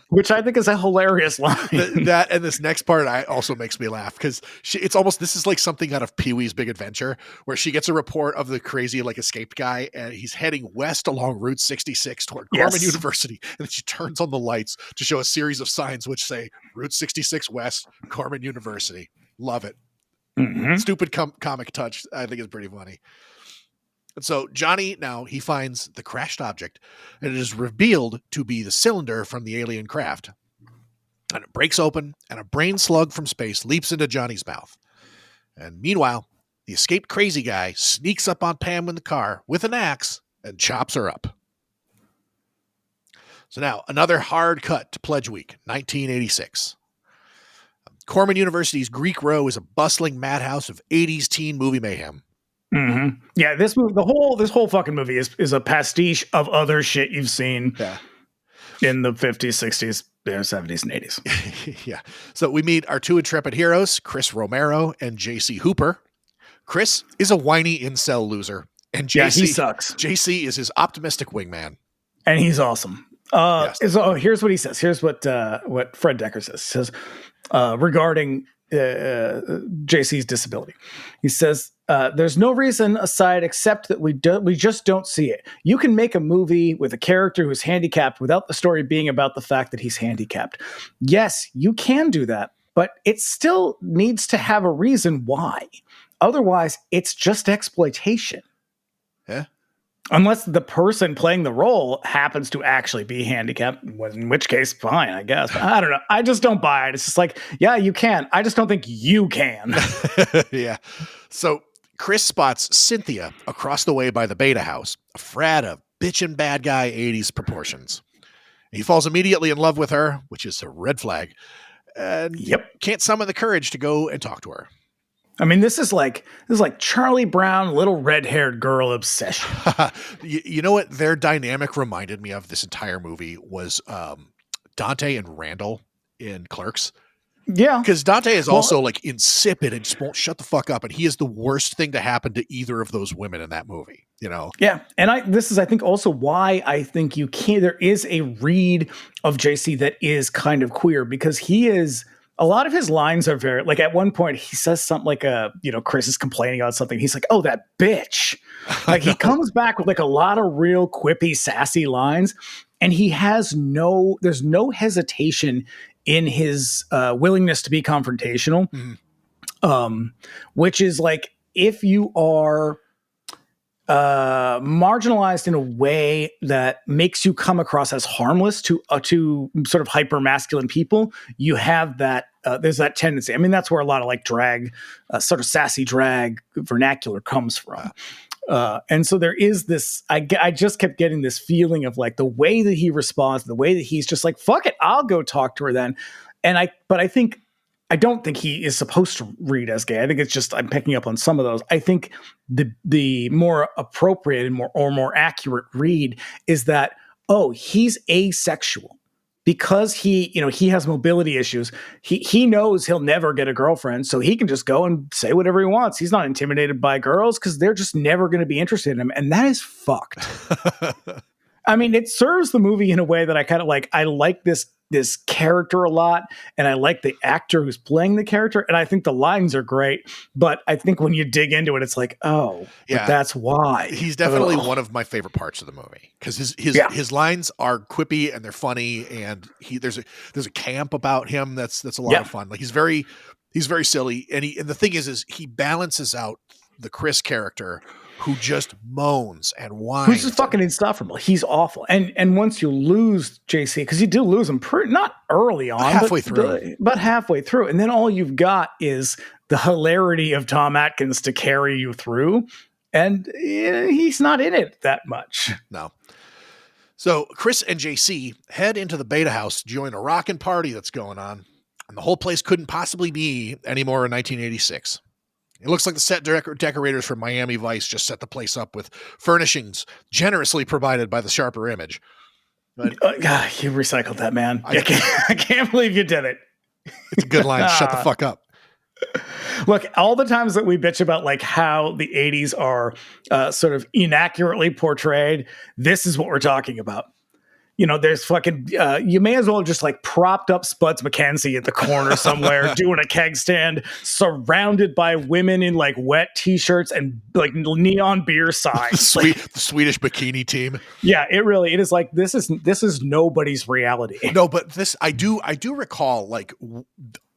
which I think is a hilarious line. That and this next part also makes me laugh because this is like something out of Pee-wee's Big Adventure, where she gets a report of the crazy escaped guy, and he's heading west along Route 66 toward Corman University, and then she turns on the lights to show a series of signs which say Route 66 West, Corman University. Love it. Mm-hmm. Stupid comic touch. I think is pretty funny. And so Johnny, now he finds the crashed object, and it is revealed to be the cylinder from the alien craft. And it breaks open, and a brain slug from space leaps into Johnny's mouth. And meanwhile, the escaped crazy guy sneaks up on Pam in the car with an axe and chops her up. So now, another hard cut to Pledge Week, 1986. Corman University's Greek Row is a bustling madhouse of 80s teen movie mayhem. Mm-hmm. Yeah, this movie, this whole fucking movie is a pastiche of other shit you've seen in the 50s, 60s, 70s, and 80s. Yeah. So we meet our two intrepid heroes, Chris Romero and JC Hooper. Chris is a whiny incel loser, and JC, he sucks. JC is his optimistic wingman. And he's awesome. Here's what he says. Here's what Fred Dekker says. He says, regarding JC's disability. He says, there's no reason aside except that we just don't see it. You can make a movie with a character who's handicapped without the story being about the fact that he's handicapped. Yes, you can do that, but it still needs to have a reason why. Otherwise, it's just exploitation. Yeah. Unless the person playing the role happens to actually be handicapped, in which case, fine, I guess. But I don't know. I just don't buy it. It's just like, yeah, you can. I just don't think you can. Yeah. So Chris spots Cynthia across the way by the Beta House, a frat of bitchin' bad guy 80s proportions. He falls immediately in love with her, which is a red flag, and can't summon the courage to go and talk to her. I mean, this is like Charlie Brown, little red-haired girl obsession. You know what their dynamic reminded me of this entire movie was Dante and Randall in Clerks. Yeah. Because Dante is also insipid and just won't shut the fuck up. And he is the worst thing to happen to either of those women in that movie, you know? Yeah. And this is, I think, also why I think there is a read of JC that is kind of queer, because he is... A lot of his lines are very, at one point he says something Chris is complaining about something. He's like, "Oh, that bitch." He comes back with a lot of real quippy, sassy lines. And there's no hesitation in his willingness to be confrontational. Mm-hmm. Which is if you are marginalized in a way that makes you come across as harmless to sort of hyper masculine people, you have that there's that tendency. I mean, that's where a lot of drag, sort of sassy drag vernacular comes from. And so there is this, I just kept getting this feeling of the way that he responds, the way that he's just fuck it, I'll go talk to her then. But I don't think he is supposed to read as gay. I think it's just, I'm picking up on some of those. I think the more appropriate and more accurate read is that, he's asexual because he has mobility issues. He knows he'll never get a girlfriend, so he can just go and say whatever he wants. He's not intimidated by girls because they're just never going to be interested in him. And that is fucked. I mean, it serves the movie in a way that I kind of like. I like this character a lot, and I like the actor who's playing the character, and I think the lines are great. But I think when you dig into it, it's but that's why. He's definitely one of my favorite parts of the movie because his lines are quippy and they're funny, and there's a camp about him that's a lot of fun. He's very silly, and the thing is he balances out the Chris character, who just moans and whines. Who's just fucking insufferable. He's awful. And once you lose JC, because you do lose him not early on, but halfway through. And then all you've got is the hilarity of Tom Atkins to carry you through. And he's not in it that much. No. So Chris and JC head into the Beta House to join a rockin' party that's going on. And the whole place couldn't possibly be anymore in 1986. It looks like the set decorators from Miami Vice just set the place up with furnishings generously provided by the Sharper Image. But God, you recycled that, man. I can't believe you did it. It's a good line. Shut the fuck up. Look, all the times that we bitch about like how the 80s are sort of inaccurately portrayed, this is what we're talking about. You know, there's fucking, you may as well have just like propped up Spuds MacKenzie at the corner somewhere doing a keg stand, surrounded by women in like wet t-shirts and like neon beer signs. The Swedish bikini team. Yeah, it is like, this is nobody's reality. No, but this, I do recall like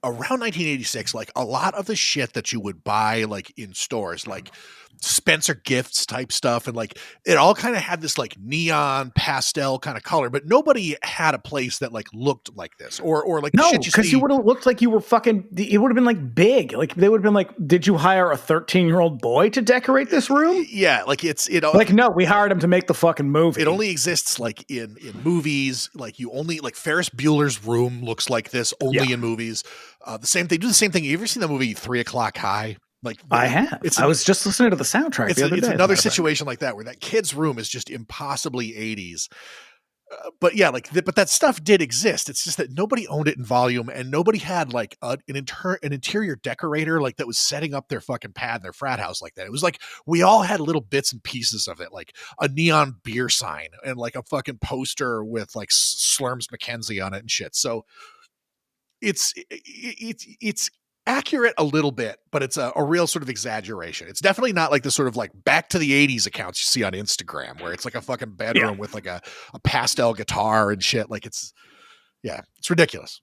around 1986, like a lot of the shit that you would buy like in stores, like Spencer Gifts type stuff, and like it all kind of had this like neon pastel kind of color, but nobody had a place that like looked like this or like no, because you would have looked like you were fucking. It would have been like big, like they would have been like, did you hire a 13-year-old boy to decorate this room? Yeah, like like no, we hired him to make the fucking movie. It only exists like in movies. Like you only like Ferris Bueller's room looks like this only in movies. They do the same thing. You ever seen the movie 3 O'Clock High? Like I have. I was just listening to the soundtrack the other day. It's another situation like that where that kid's room is just impossibly 80s. But yeah, but that stuff did exist. It's just that nobody owned it in volume, and nobody had like an interior decorator like that was setting up their fucking pad in their frat house like that. It was like we all had little bits and pieces of it, like a neon beer sign and like a fucking poster with like Slurms McKenzie on it and shit. So it's accurate a little bit, but it's a real sort of exaggeration. It's definitely not like the sort of like back to the 80s accounts you see on Instagram where it's like a fucking bedroom with like a pastel guitar and shit. Like it's ridiculous.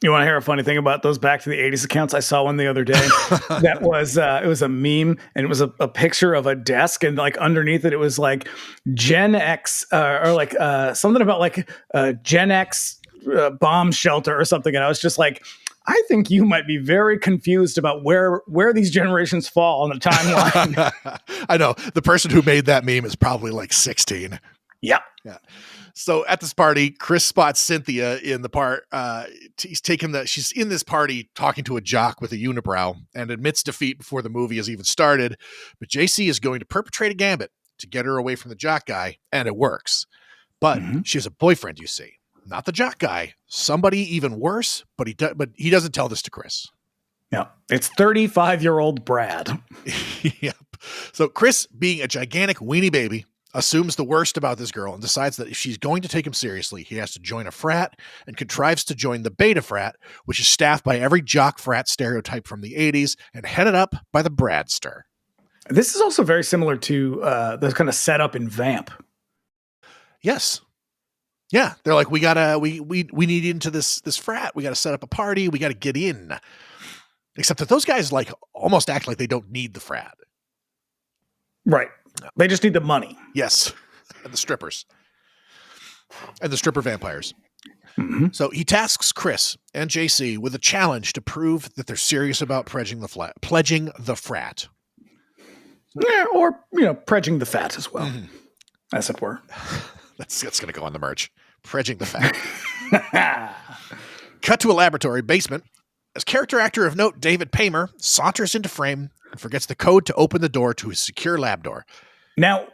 You want to hear a funny thing about those back to the 80s accounts? I saw one the other day that was it was a meme, and it was a picture of a desk, and like underneath it was like Gen X or like something about like Gen X bomb shelter or something, and I was just like, I think you might be very confused about where these generations fall on the timeline. I know. The person who made that meme is probably like 16. Yeah. Yeah. So at this party, Chris spots Cynthia in the part. She's in this party talking to a jock with a unibrow and admits defeat before the movie has even started. But JC is going to perpetrate a gambit to get her away from the jock guy, and it works. But she has a boyfriend, you see. Not the jock guy, somebody even worse, but he doesn't tell this to Chris. Yeah, it's 35-year-old Brad. Yep. So Chris, being a gigantic weenie baby, assumes the worst about this girl and decides that if she's going to take him seriously, he has to join a frat, and contrives to join the Beta Frat, which is staffed by every jock frat stereotype from the 80s and headed up by the Bradster. This is also very similar to the kind of setup in Vamp. Yes. Yeah, they're like, we need into this frat. We got to set up a party. We got to get in. Except that those guys like almost act like they don't need the frat. Right. They just need the money. Yes. And the strippers. And the stripper vampires. Mm-hmm. So he tasks Chris and JC with a challenge to prove that they're serious about pledging the frat. Yeah, or, pledging the fat as well, as it were. That's going to go on the merch. Pledging the fat. Cut to a laboratory basement as character actor of note David Paymer saunters into frame and forgets the code to open the door to his secure lab door. Now,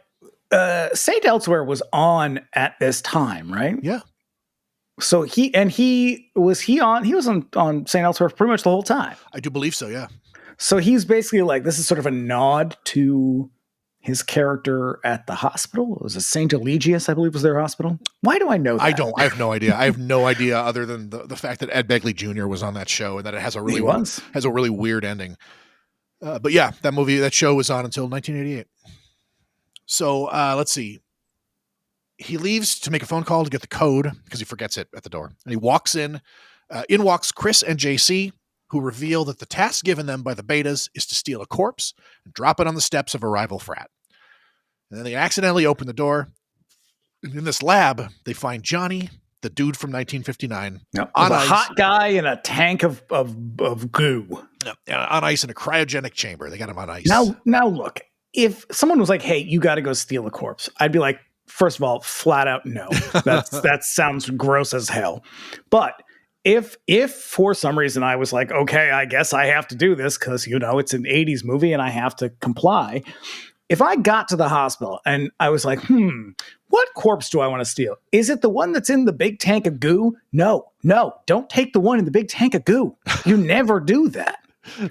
Saint Elsewhere was on at this time, right? Yeah. So he was on Saint Elsewhere pretty much the whole time. I do believe so, yeah. So he's basically like, this is sort of a nod to his character at the hospital. It was a St. Eligius, I believe, was their hospital. Why do I know that? I have no idea. I have no idea other than the fact that Ed Begley Jr. was on that show and that it has a really weird ending. But yeah, that show was on until 1988. So let's see. He leaves to make a phone call to get the code because he forgets it at the door. And he walks in. In walks Chris and JC, who reveal that the task given them by the Betas is to steal a corpse and drop it on the steps of a rival frat. And then they accidentally open the door. And in this lab, they find Johnny, the dude from 1959. Yep. On a hot guy in a tank of goo. On ice in a cryogenic chamber. They got him on ice. Now look, if someone was like, hey, you got to go steal a corpse, I'd be like, first of all, flat out no. That sounds gross as hell. But if for some reason I was like, okay, I guess I have to do this because, it's an 80s movie and I have to comply. If I got to the hospital and I was like, what corpse do I want to steal? Is it the one that's in the big tank of goo? No, don't take the one in the big tank of goo. You never do that.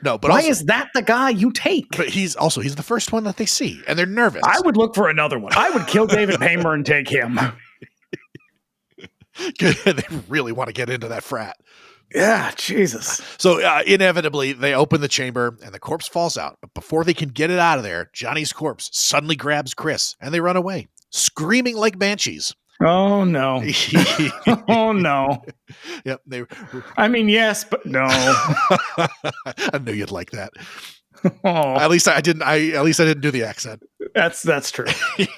No, but why also, is that the guy you take? But he's the first one that they see, and they're nervous. I would look for another one. I would kill David Paymer and take him. They really want to get into that frat. Yeah, Jesus. So inevitably, they open the chamber and the corpse falls out. But before they can get it out of there, Johnny's corpse suddenly grabs Chris and they run away, screaming like banshees. Oh, no. Oh, no. Yep. Yes, but no. I knew you'd like that. Oh. At least I didn't do the accent. That's true.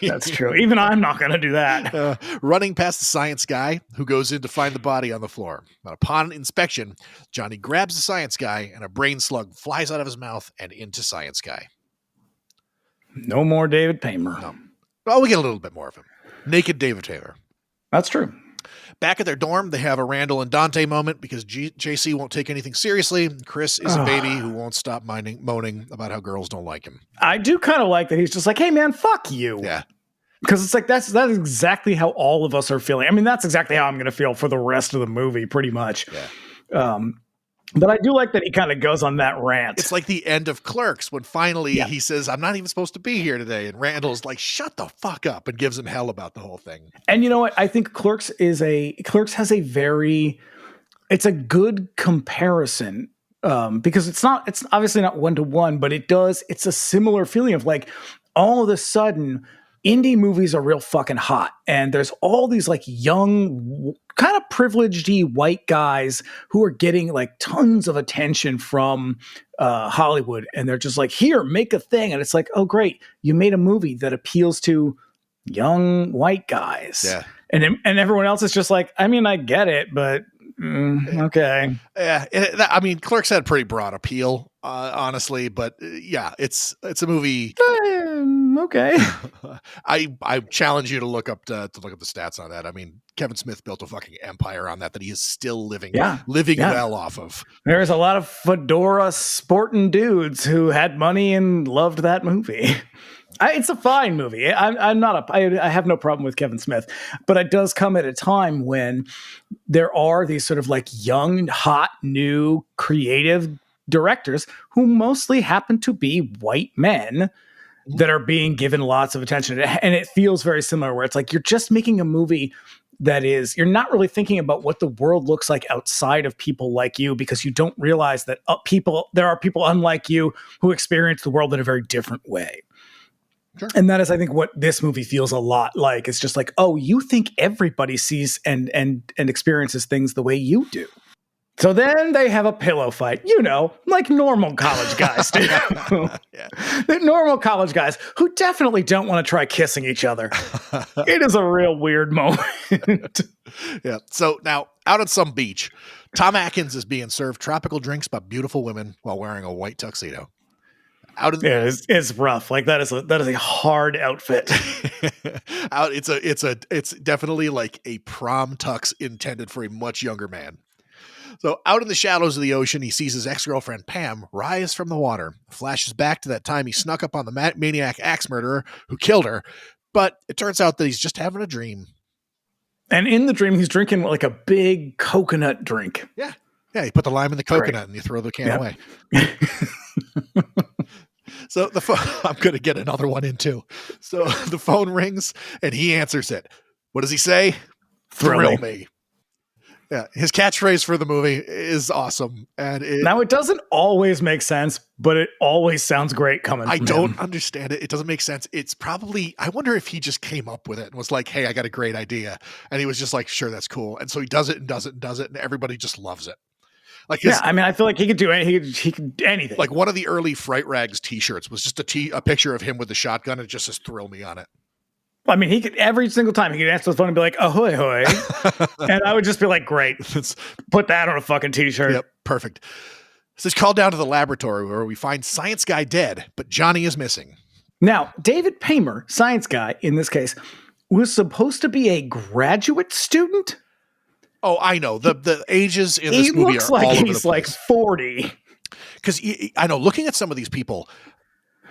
That's true. Even I'm not going to do that. Running past the science guy who goes in to find the body on the floor. But upon inspection, Johnny grabs the science guy and a brain slug flies out of his mouth and into science guy. No more David Paymer. No. Well, we get a little bit more of him. Naked David Paymer. That's true. Back at their dorm, they have a Randall and Dante moment because JC won't take anything seriously. Chris is a baby who won't stop moaning about how girls don't like him. I do kind of like that he's just like, hey, man, fuck you. Yeah. Because it's like that's exactly how all of us are feeling. I mean, that's exactly how I'm going to feel for the rest of the movie, pretty much. Yeah. But I do like that he kind of goes on that rant. It's like the end of Clerks when finally he says, I'm not even supposed to be here today. And Randall's like, shut the fuck up, and gives him hell about the whole thing. And you know what? I think Clerks has a it's a good comparison because it's obviously not 1-to-1, but it's a similar feeling of like all of a sudden indie movies are real fucking hot. And there's all these like young, kind of privileged-y white guys who are getting like tons of attention from Hollywood. And they're just like, here, make a thing. And it's like, oh, great. You made a movie that appeals to young white guys. Yeah. And everyone else is just like, I mean, I get it, but okay. Yeah. Clerks had pretty broad appeal, honestly, but it's a movie. Okay. I challenge you to look up the stats on that. I mean, Kevin Smith built a fucking empire on that he is still living well off of. There's a lot of fedora sporting dudes who had money and loved that movie. It's a fine movie. I have no problem with Kevin Smith, but it does come at a time when there are these sort of like young, hot, new, creative directors who mostly happen to be white men that are being given lots of attention. And it feels very similar where it's like, you're just making a movie that is, you're not really thinking about what the world looks like outside of people like you, because you don't realize that there are people unlike you who experience the world in a very different way. Sure. And that is, I think, what this movie feels a lot like. It's just like, oh, you think everybody sees and experiences things the way you do. So then they have a pillow fight, like normal college guys do. Yeah. The normal college guys who definitely don't want to try kissing each other. It is a real weird moment. Yeah. So now out at some beach, Tom Atkins is being served tropical drinks by beautiful women while wearing a white tuxedo. It's rough. Like that is a hard outfit. It's definitely like a prom tux intended for a much younger man. So out in the shallows of the ocean, he sees his ex-girlfriend Pam rise from the water. Flashes back to that time he snuck up on the maniac axe murderer who killed her, but it turns out that he's just having a dream. And in the dream, he's drinking like a big coconut drink. Yeah. You put the lime in the coconut and you throw the can away. So I'm going to get another one in too. So the phone rings and he answers it. What does he say? Thrill me. Yeah, his catchphrase for the movie is awesome. And now it doesn't always make sense, but it always sounds great coming from him. I don't understand it. It doesn't make sense. It's probably, I wonder if he just came up with it and was like, hey, I got a great idea. And he was just like, sure, that's cool. And so he does it and does it and does it. And everybody just loves it. Like I feel like he could do he could anything. Like one of the early Fright Rags t-shirts was just a picture of him with the shotgun. And it just says thrill me on it. I mean, he could every single time he could answer the phone and be like, ahoy, hoy. And I would just be like, great. Put that on a fucking t-shirt. Yep, perfect. So he's called down to the laboratory where we find Science Guy dead, but Johnny is missing. Now, David Paymer, Science Guy in this case, was supposed to be a graduate student. Oh, I know. The ages in this He movie looks are all like over the he's like place. 40. Because I know, looking at some of these people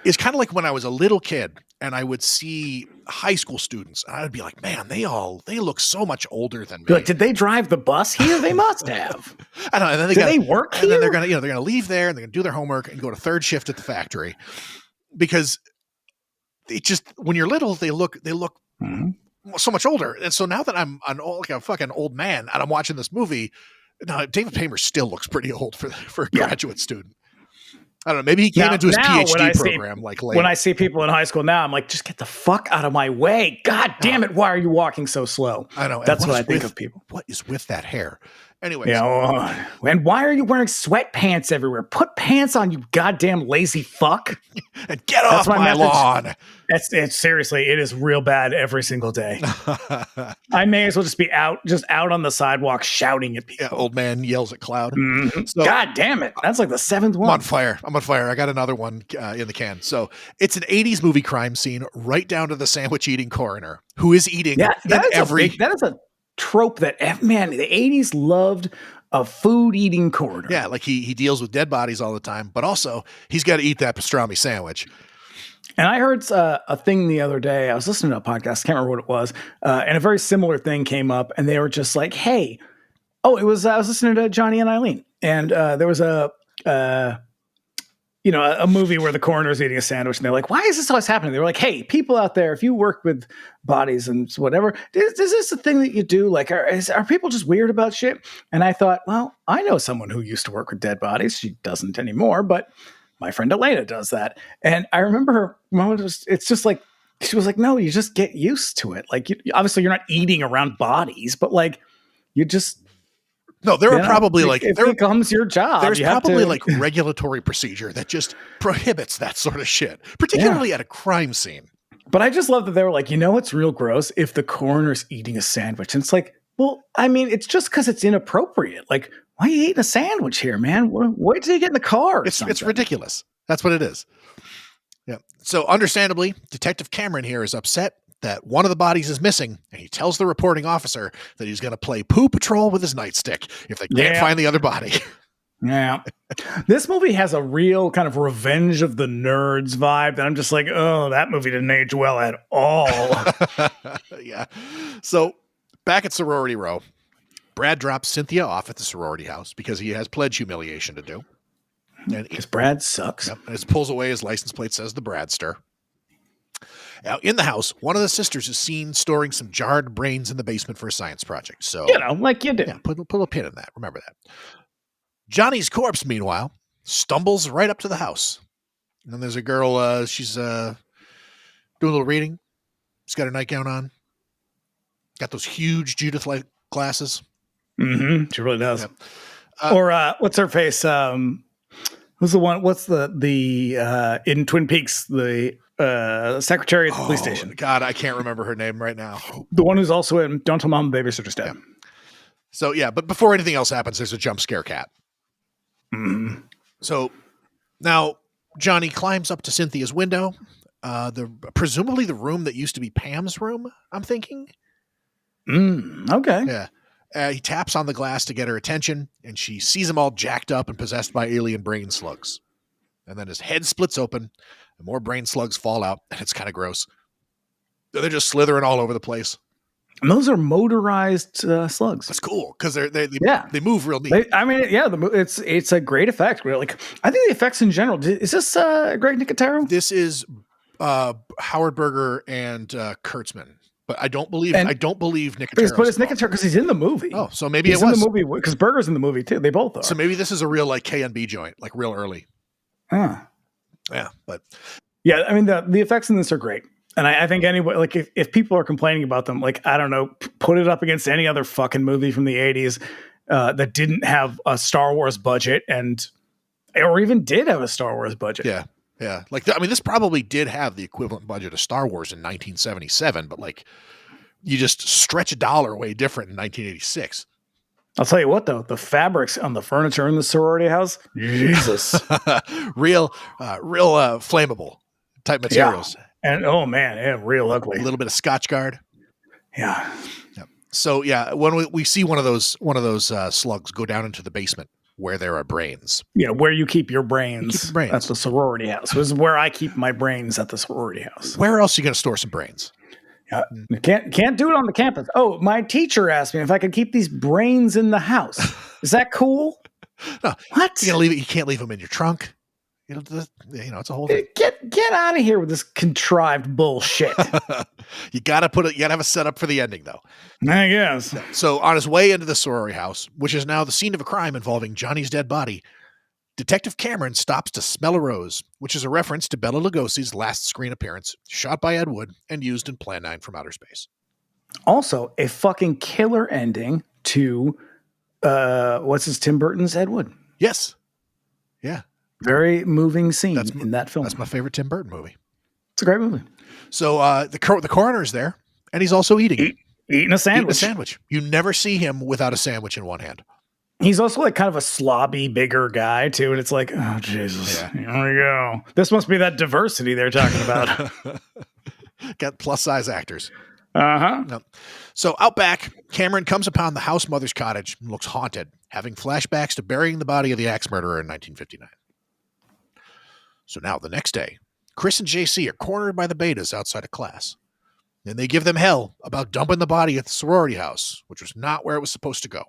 is kind of like when I was a little kid and I would see high school students, and I would be like, man, they look so much older than me. Like, did they drive the bus here? They must have. I know. And then Did they work and then here? they're gonna leave there and they're gonna do their homework and go to third shift at the factory because it just, when you're little, they look so much older. And so now that I'm like a fucking old man and I'm watching this movie, now David Paymer still looks pretty old for a graduate student. I don't know. Maybe he came into his PhD program like late. When I see people in high school now, I'm like, just get the fuck out of my way. God damn it. Why are you walking so slow? I know. That's what I think of people. What is with that hair? Anyways. Yeah. And why are you wearing sweatpants everywhere? Put pants on, you goddamn lazy fuck. And get off my lawn. It's seriously, it is real bad every single day. I may as well just be out on the sidewalk shouting at people. Yeah, old man yells at cloud. Mm-hmm. So, God damn it. That's like the seventh one. I'm on fire. I got another one in the can. So it's an 80s movie crime scene right down to the sandwich eating coroner who is eating that is a trope that, man, the 80s loved a food eating coroner. Yeah, like he deals with dead bodies all the time, but also he's got to eat that pastrami sandwich. And I heard a thing the other day. I was listening to a podcast, can't remember what it was, and a very similar thing came up, and they were just like, "Hey, I was listening to Johnny and Eileen, and there was a movie where the coroner's eating a sandwich, and they're like, why is this always happening? They were like, hey, people out there, if you work with bodies and whatever, is this a thing that you do? Like, are people just weird about shit? And I thought, well, I know someone who used to work with dead bodies. She doesn't anymore, but my friend Elena does that. And I remember her moment it's just like, she was like, no, you just get used to it. Like, obviously you're not eating around bodies, but like, you just, no, there are probably it becomes your job. There's probably like regulatory procedure that just prohibits that sort of shit, particularly at a crime scene. But I just love that they were like, what's real gross? If the coroner's eating a sandwich. And it's like, well, I mean, it's just because it's inappropriate. Like, why are you eating a sandwich here, man? Wait till you get in the car. It's ridiculous. That's what it is. Yeah. So understandably, Detective Cameron here is upset that one of the bodies is missing, and he tells the reporting officer that he's going to play Poo Patrol with his nightstick if they can't find the other body. Yeah. This movie has a real kind of Revenge of the Nerds vibe that I'm just like, oh, that movie didn't age well at all. Yeah. So back at Sorority Row, Brad drops Cynthia off at the sorority house because he has pledge humiliation to do. Because Brad sucks. Yep, and as he pulls away, his license plate says the Bradster. Now, in the house, one of the sisters is seen storing some jarred brains in the basement for a science project. So, like you do. Yeah, put a pin in that. Remember that. Johnny's corpse, meanwhile, stumbles right up to the house. And then there's a girl, she's doing a little reading. She's got her nightgown on. Got those huge Judith-like glasses. Mm-hmm. She really does. Yep. Or what's her face? Who's the one? What's the in Twin Peaks, the secretary at the police station? God, I can't remember her name right now. The one who's also in Don't Tell Mom Babysitter's Dead. Yeah. So, yeah, but before anything else happens, there's a jump scare cat. Mm-hmm. So now Johnny climbs up to Cynthia's window. Presumably the room that used to be Pam's room, I'm thinking. Okay. Yeah. He taps on the glass to get her attention, and she sees him all jacked up and possessed by alien brain slugs. And then his head splits open, and more brain slugs fall out, and it's kind of gross. They're just slithering all over the place. And those are motorized slugs. That's cool because they move real neat. It's a great effect. Like, I think the effects in general. Is this Greg Nicotero? This is Howard Berger and Kurtzman. But I don't believe Nicotero. But it's Nicotero because he's in the movie. Oh, so maybe he's in the movie because Berger's in the movie too. They both are. So maybe this is a real like K&B joint, like real early. Yeah, but I mean the effects in this are great, and I think anyway, like if people are complaining about them, like I don't know, put it up against any other fucking movie from the 80s that didn't have a Star Wars budget or even did have a Star Wars budget. Yeah. Yeah, this probably did have the equivalent budget of Star Wars in 1977, but like you just stretch a dollar way different in 1986. I'll tell you what, though, the fabrics on the furniture in the sorority house, Jesus, real flammable type materials. Yeah. And oh man, real ugly. A little bit of Scotch Guard. Yeah. Yep. So yeah, when we see one of those slugs go down into the basement where there are brains. Yeah, where you keep your brains, You keep the brains. at the sorority house. This is where I keep my brains at the sorority house. Where else are you going to store some brains? You can't do it on the campus. Oh, my teacher asked me if I could keep these brains in the house. Is that cool? No, What? You can't leave them in your trunk. It's a whole thing. Get out of here with this contrived bullshit. You got to have a setup for the ending, though. I guess. So on his way into the sorority house, which is now the scene of a crime involving Johnny's dead body, Detective Cameron stops to smell a rose, which is a reference to Bela Lugosi's last screen appearance, shot by Ed Wood and used in Plan 9 from Outer Space. Also, a fucking killer ending to Tim Burton's Ed Wood. Yes. Yeah. Very moving scene in that film. That's my favorite Tim Burton movie. It's a great movie. So the coroner is there, and he's also eating a sandwich. You never see him without a sandwich in one hand. He's also like kind of a slobby, bigger guy too, and it's like, oh Jesus, Here we go. This must be that diversity they're talking about. Got plus size actors. No. So out back, Cameron comes upon the house mother's cottage and looks haunted, having flashbacks to burying the body of the axe murderer in 1959. So now the next day, Chris and JC are cornered by the betas outside of class. And they give them hell about dumping the body at the sorority house, which was not where it was supposed to go.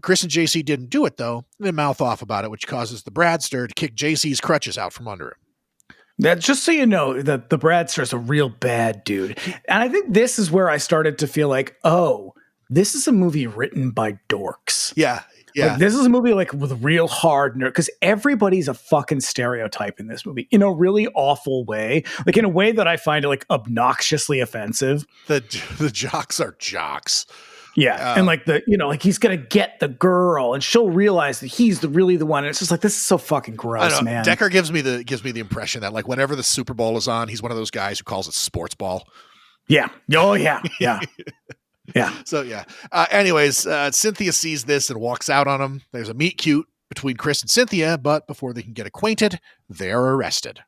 Chris and JC didn't do it, though, and they mouth off about it, which causes the Bradster to kick JC's crutches out from under him. That, just so you know, that the Bradster is a real bad dude. And I think this is where I started to feel like, oh, this is a movie written by dorks. Yeah. Yeah. Like, this is a movie like with real hard nerd, because everybody's a fucking stereotype in this movie in a really awful way, like in a way that I find it like obnoxiously offensive. The jocks are jocks. Yeah. And like he's going to get the girl and she'll realize that he's really the one. And it's just like, this is so fucking gross, man. Dekker gives me the impression that like whenever the Super Bowl is on, he's one of those guys who calls it sports ball. Yeah. Oh yeah. Yeah. Yeah. So yeah. Anyways, Cynthia sees this and walks out on him. There's a meet cute between Chris and Cynthia, but before they can get acquainted, they're arrested.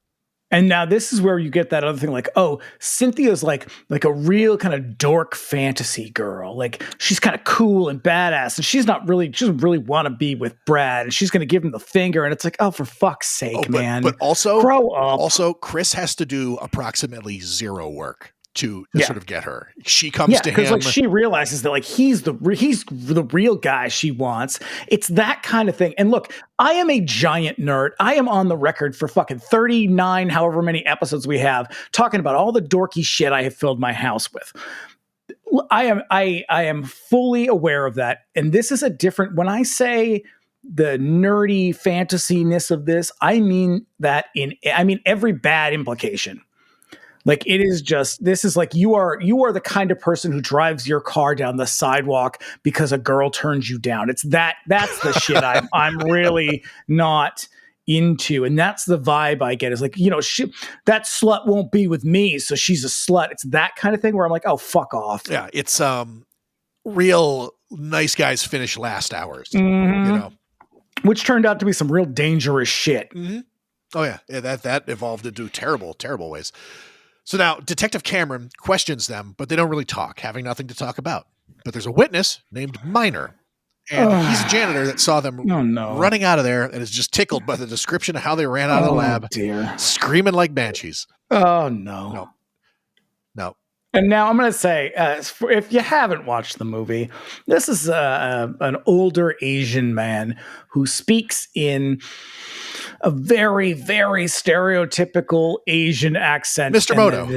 And now this is where you get that other thing, like, oh, Cynthia's like a real kind of dork fantasy girl. Like she's kind of cool and badass, and she doesn't really want to be with Brad, and she's going to give him the finger. And it's like, oh, for fuck's sake, man. But also, grow up. Also, Chris has to do approximately zero work to sort of get her. She comes to him. Like she realizes that like he's the real guy she wants. It's that kind of thing. And look, I am a giant nerd. I am on the record for fucking 39, however many episodes we have, talking about all the dorky shit I have filled my house with. I am fully aware of that. And this is when I say the nerdy fantasy-ness of this, I mean every bad implication. Like it is just, this is like you are the kind of person who drives your car down the sidewalk because a girl turns you down. That's the shit I'm really not into. And that's the vibe I get, is like, that slut won't be with me, so she's a slut. It's that kind of thing where I'm like, oh, fuck off. Yeah, it's real nice guys finish last hours. Mm-hmm. Which turned out to be some real dangerous shit. Mm-hmm. Oh yeah, that evolved into terrible, terrible ways. So now Detective Cameron questions them, but they don't really talk, having nothing to talk about. But there's a witness named Minor, and he's a janitor that saw them running out of there and is just tickled by the description of how they ran out of the lab, screaming like banshees. Oh, no. And now I'm going to say, if you haven't watched the movie, this is an older Asian man who speaks in a very, very stereotypical Asian accent. Mr. Moto.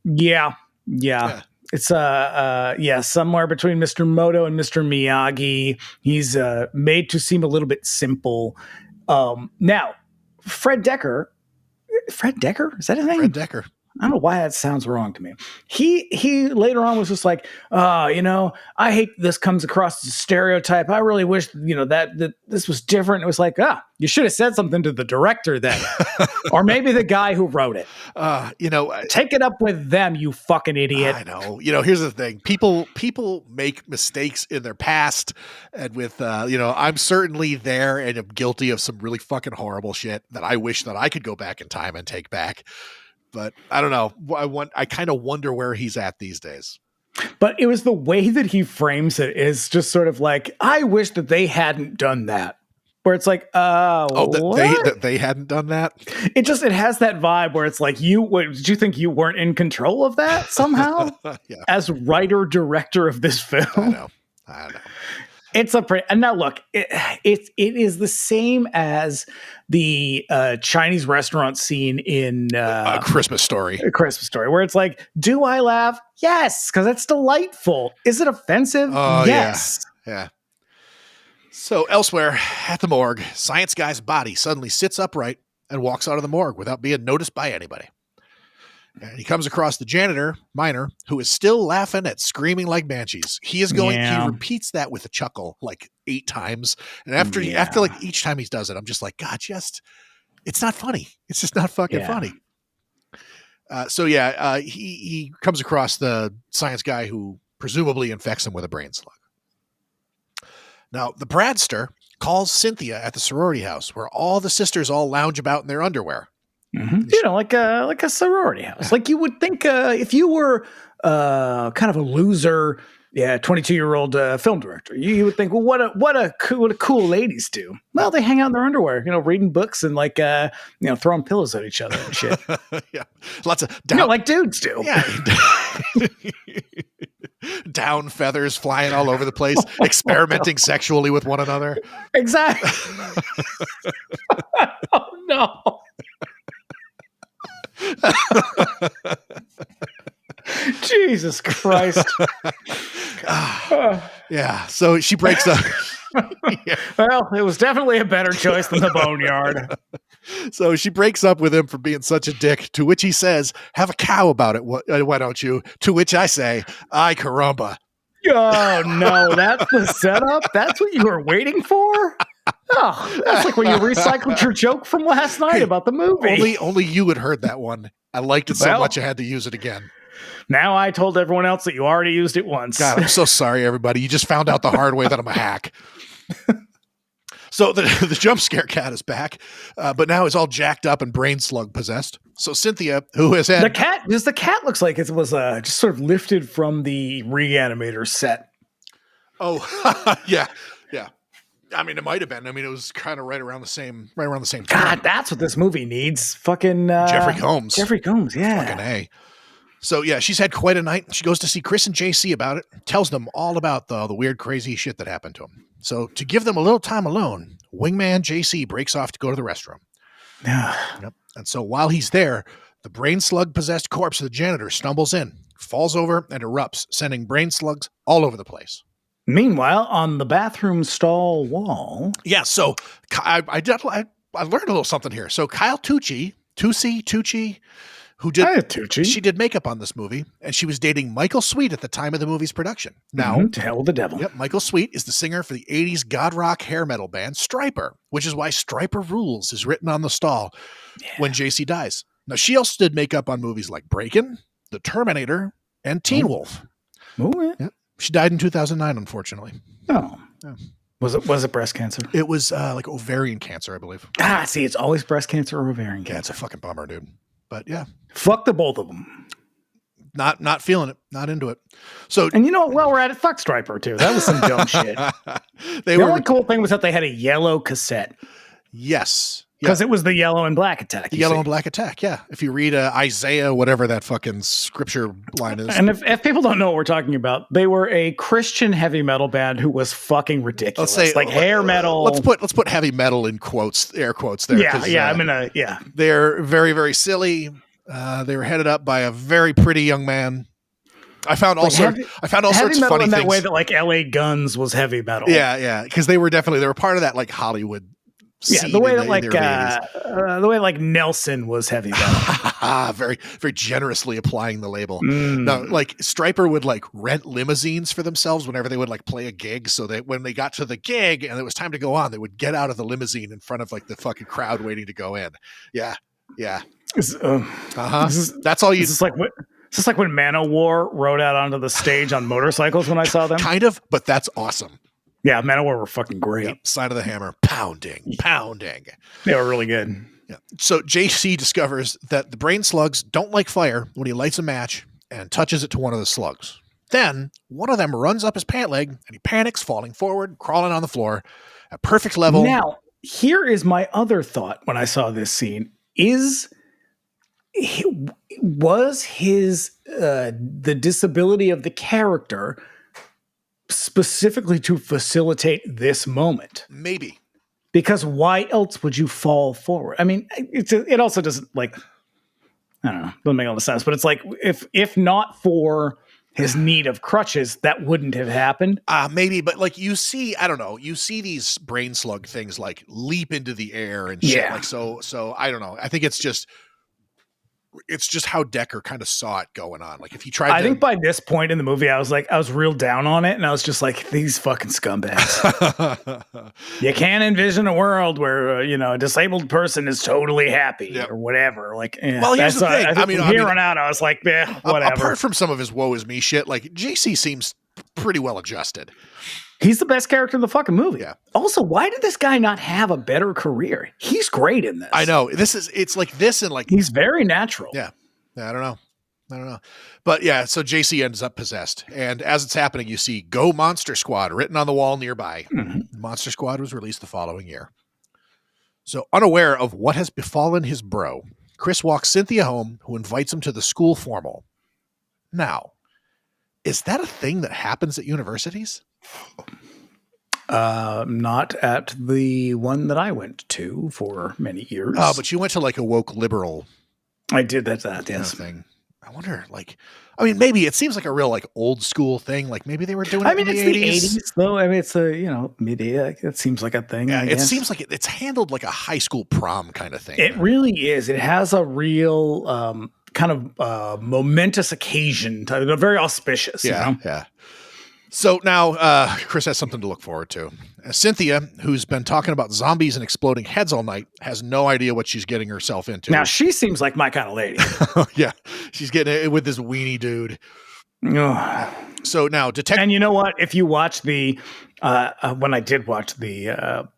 Yeah. It's somewhere between Mr. Moto and Mr. Miyagi. He's made to seem a little bit simple. Now, Fred Dekker, is that his name? Fred Dekker. I don't know why that sounds wrong to me. He later on was just like, I hate this comes across as a stereotype. I really wish, that this was different. It was like, you should have said something to the director then. Or maybe the guy who wrote it. Take it up with them, you fucking idiot. I know. Here's the thing. People make mistakes in their past. And with, I'm certainly there and am guilty of some really fucking horrible shit that I wish that I could go back in time and take back. But I don't know. I kind of wonder where he's at these days. But it was the way that he frames it is just sort of like, I wish that they hadn't done that. Where it's like, that they hadn't done that. It has that vibe where it's like, did you think you weren't in control of that somehow? Yeah. As writer director of this film? I know. It's and now look, it is the same as the Chinese restaurant scene in A Christmas Story. A Christmas Story, where it's like, do I laugh? Yes, because it's delightful. Is it offensive? Yes. Yeah. So elsewhere at the morgue, Science Guy's body suddenly sits upright and walks out of the morgue without being noticed by anybody. And he comes across the janitor, Miner, who is still laughing at screaming like banshees. He repeats that with a chuckle like 8 times. And after like each time he does it, I'm just like, God, it's not funny. It's just not fucking funny. He comes across the Science Guy who presumably infects him with a brain slug. Now, the Bradster calls Cynthia at the sorority house where all the sisters all lounge about in their underwear. Mm-hmm. Like a sorority house. Like you would think if you were kind of a loser, 22-year-old film director, you would think, well, what a cool ladies do. Well, they hang out in their underwear, reading books and like throwing pillows at each other and shit. Yeah, lots of like dudes do. Yeah. Down feathers flying all over the place, experimenting sexually with one another. Exactly. Oh no. Jesus Christ. Yeah. So she breaks up. Yeah. Well, it was definitely a better choice than the boneyard. So she breaks up with him for being such a dick, to which he says, have a cow about it. Why don't you? To which I say, ay caramba. Oh, no, that's the setup? That's what you were waiting for? Oh, that's like when you recycled your joke from last night about the movie. Only you had heard that one. I liked it so much I had to use it again. Now I told everyone else that you already used it once. God, I'm so sorry, everybody. You just found out the hard way that I'm a hack. So the jump scare cat is back, but now it's all jacked up and brain slug possessed. So Cynthia, who has had the cat looks like it was just sort of lifted from the Reanimator set. Oh, yeah. I mean, it might have been. I mean, it was kind of right around the same time. God, that's what this movie needs. Fucking Jeffrey Combs. Yeah. Fucking A. So yeah, she's had quite a night. She goes to see Chris and JC about it, tells them all about the weird, crazy shit that happened to him. So to give them a little time alone, wingman JC breaks off to go to the restroom. Yep. And so while he's there, the brain slug possessed corpse of the janitor stumbles in, falls over, and erupts, sending brain slugs all over the place. Meanwhile, on the bathroom stall wall. Yeah, so I learned a little something here. So Kyle Tucci, who did she did makeup on this movie, and she was dating Michael Sweet at the time of the movie's production. Now, to hell with the devil. Yep, Michael Sweet is the singer for the 80s god rock hair metal band Stryper, which is why Stryper Rules is written on the stall when JC dies. Now, she also did makeup on movies like Breakin', The Terminator, and Teen Wolf. Oh, yeah. She died in 2009, unfortunately. Oh. Yeah. Was it breast cancer? It was like ovarian cancer, I believe. See, it's always breast cancer or ovarian cancer. Yeah, it's a fucking bummer, dude. But yeah. Fuck the both of them. Not feeling it. Not into it. So, and you know what? While we're at it, fuck Stryper too. That was some dumb shit. The only cool thing was that they had a yellow cassette. Yes. Because it was the Yellow and Black Attack. The Yellow and Black Attack, yeah. If you read Isaiah, whatever that fucking scripture line is. And if people don't know what we're talking about, they were a Christian heavy metal band who was fucking ridiculous. Let's say, like hair metal. Let's put heavy metal in quotes, air quotes there. Yeah. They're very, very silly. They were headed up by a very pretty young man. I found all sorts of funny things. In that way that like LA Guns was heavy metal. Yeah. Because they were part of that like Hollywood. Yeah, the way that Nelson was heavy metal. Very, very generously applying the label. No, like Stryper would like rent limousines for themselves whenever they would like play a gig, so that when they got to the gig and it was time to go on, they would get out of the limousine in front of like the fucking crowd waiting to go in. Yeah. That's all you. Is this like when Manowar rode out onto the stage on motorcycles when I saw them? Kind of, but that's awesome. Yeah, Manowar were fucking great. Yep. Side of the hammer, pounding. They were really good. Yeah. So JC discovers that the brain slugs don't like fire when he lights a match and touches it to one of the slugs. Then one of them runs up his pant leg and he panics, falling forward, crawling on the floor at perfect level. Now, here is my other thought when I saw this scene was the disability of the character specifically to facilitate this moment? Maybe. Because why else would you fall forward? I mean, it also doesn't, like, I don't know, doesn't make a lot of sense, but it's like, if not for his need of crutches, that wouldn't have happened. Maybe, but like you see, I don't know, you see these brain slug things like leap into the air and shit. Yeah. Like, so I don't know. I think it's just how Dekker kind of saw it going on. Like if he tried I think by this point in the movie, I was real down on it. And I was just like, these fucking scumbags. You can't envision a world where, a disabled person is totally happy or whatever. Like, well, here's the thing. I mean, from here on out, I was like, whatever. Apart from some of his woe is me shit, like JC seems pretty well adjusted. He's the best character in the fucking movie. Yeah. Also, why did this guy not have a better career? He's great in this. I know. It's like this and like he's very natural. Yeah. I don't know. But yeah, so JC ends up possessed. And as it's happening, you see Go Monster Squad written on the wall nearby. Mm-hmm. Monster Squad was released the following year. So unaware of what has befallen his bro, Chris walks Cynthia home, who invites him to the school formal. Now, is that a thing that happens at universities? Not at the one that I went to for many years. Oh, but you went to like a woke liberal. I did that yes. Thing. I wonder, like, I mean, maybe it seems like a real like old school thing. Like maybe they were doing it in the 80s. The 80s, though. I mean, it's a, mid-80s. It seems like a thing. Yeah, it seems like it's handled like a high school prom kind of thing. It really is. It has a real kind of momentous occasion. Very auspicious. Yeah. So now Chris has something to look forward to. Cynthia, who's been talking about zombies and exploding heads all night, has no idea what she's getting herself into. Now, she seems like my kind of lady. Yeah. She's getting it with this weenie dude. So now detective. And you know what? If you watch when I did watch the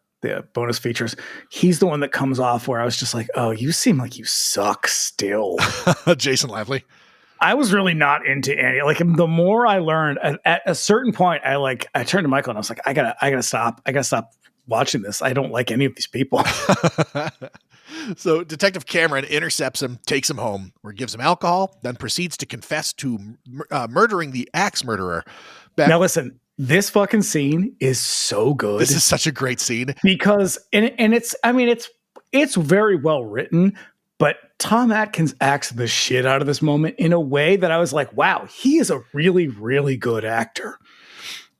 bonus features, he's the one that comes off where I was just like, oh, you seem like you suck still. Jason Lively. I was really not into any, like, the more I learned at a certain point, I turned to Michael and I was like, I gotta stop watching this. I don't like any of these people. So Detective Cameron intercepts him, takes him home, or gives him alcohol, then proceeds to confess to murdering the axe murderer. Now listen, this fucking scene is so good. This is such a great scene because, and it's very well written, but Tom Atkins acts the shit out of this moment in a way that I was like, wow, he is a really, really good actor.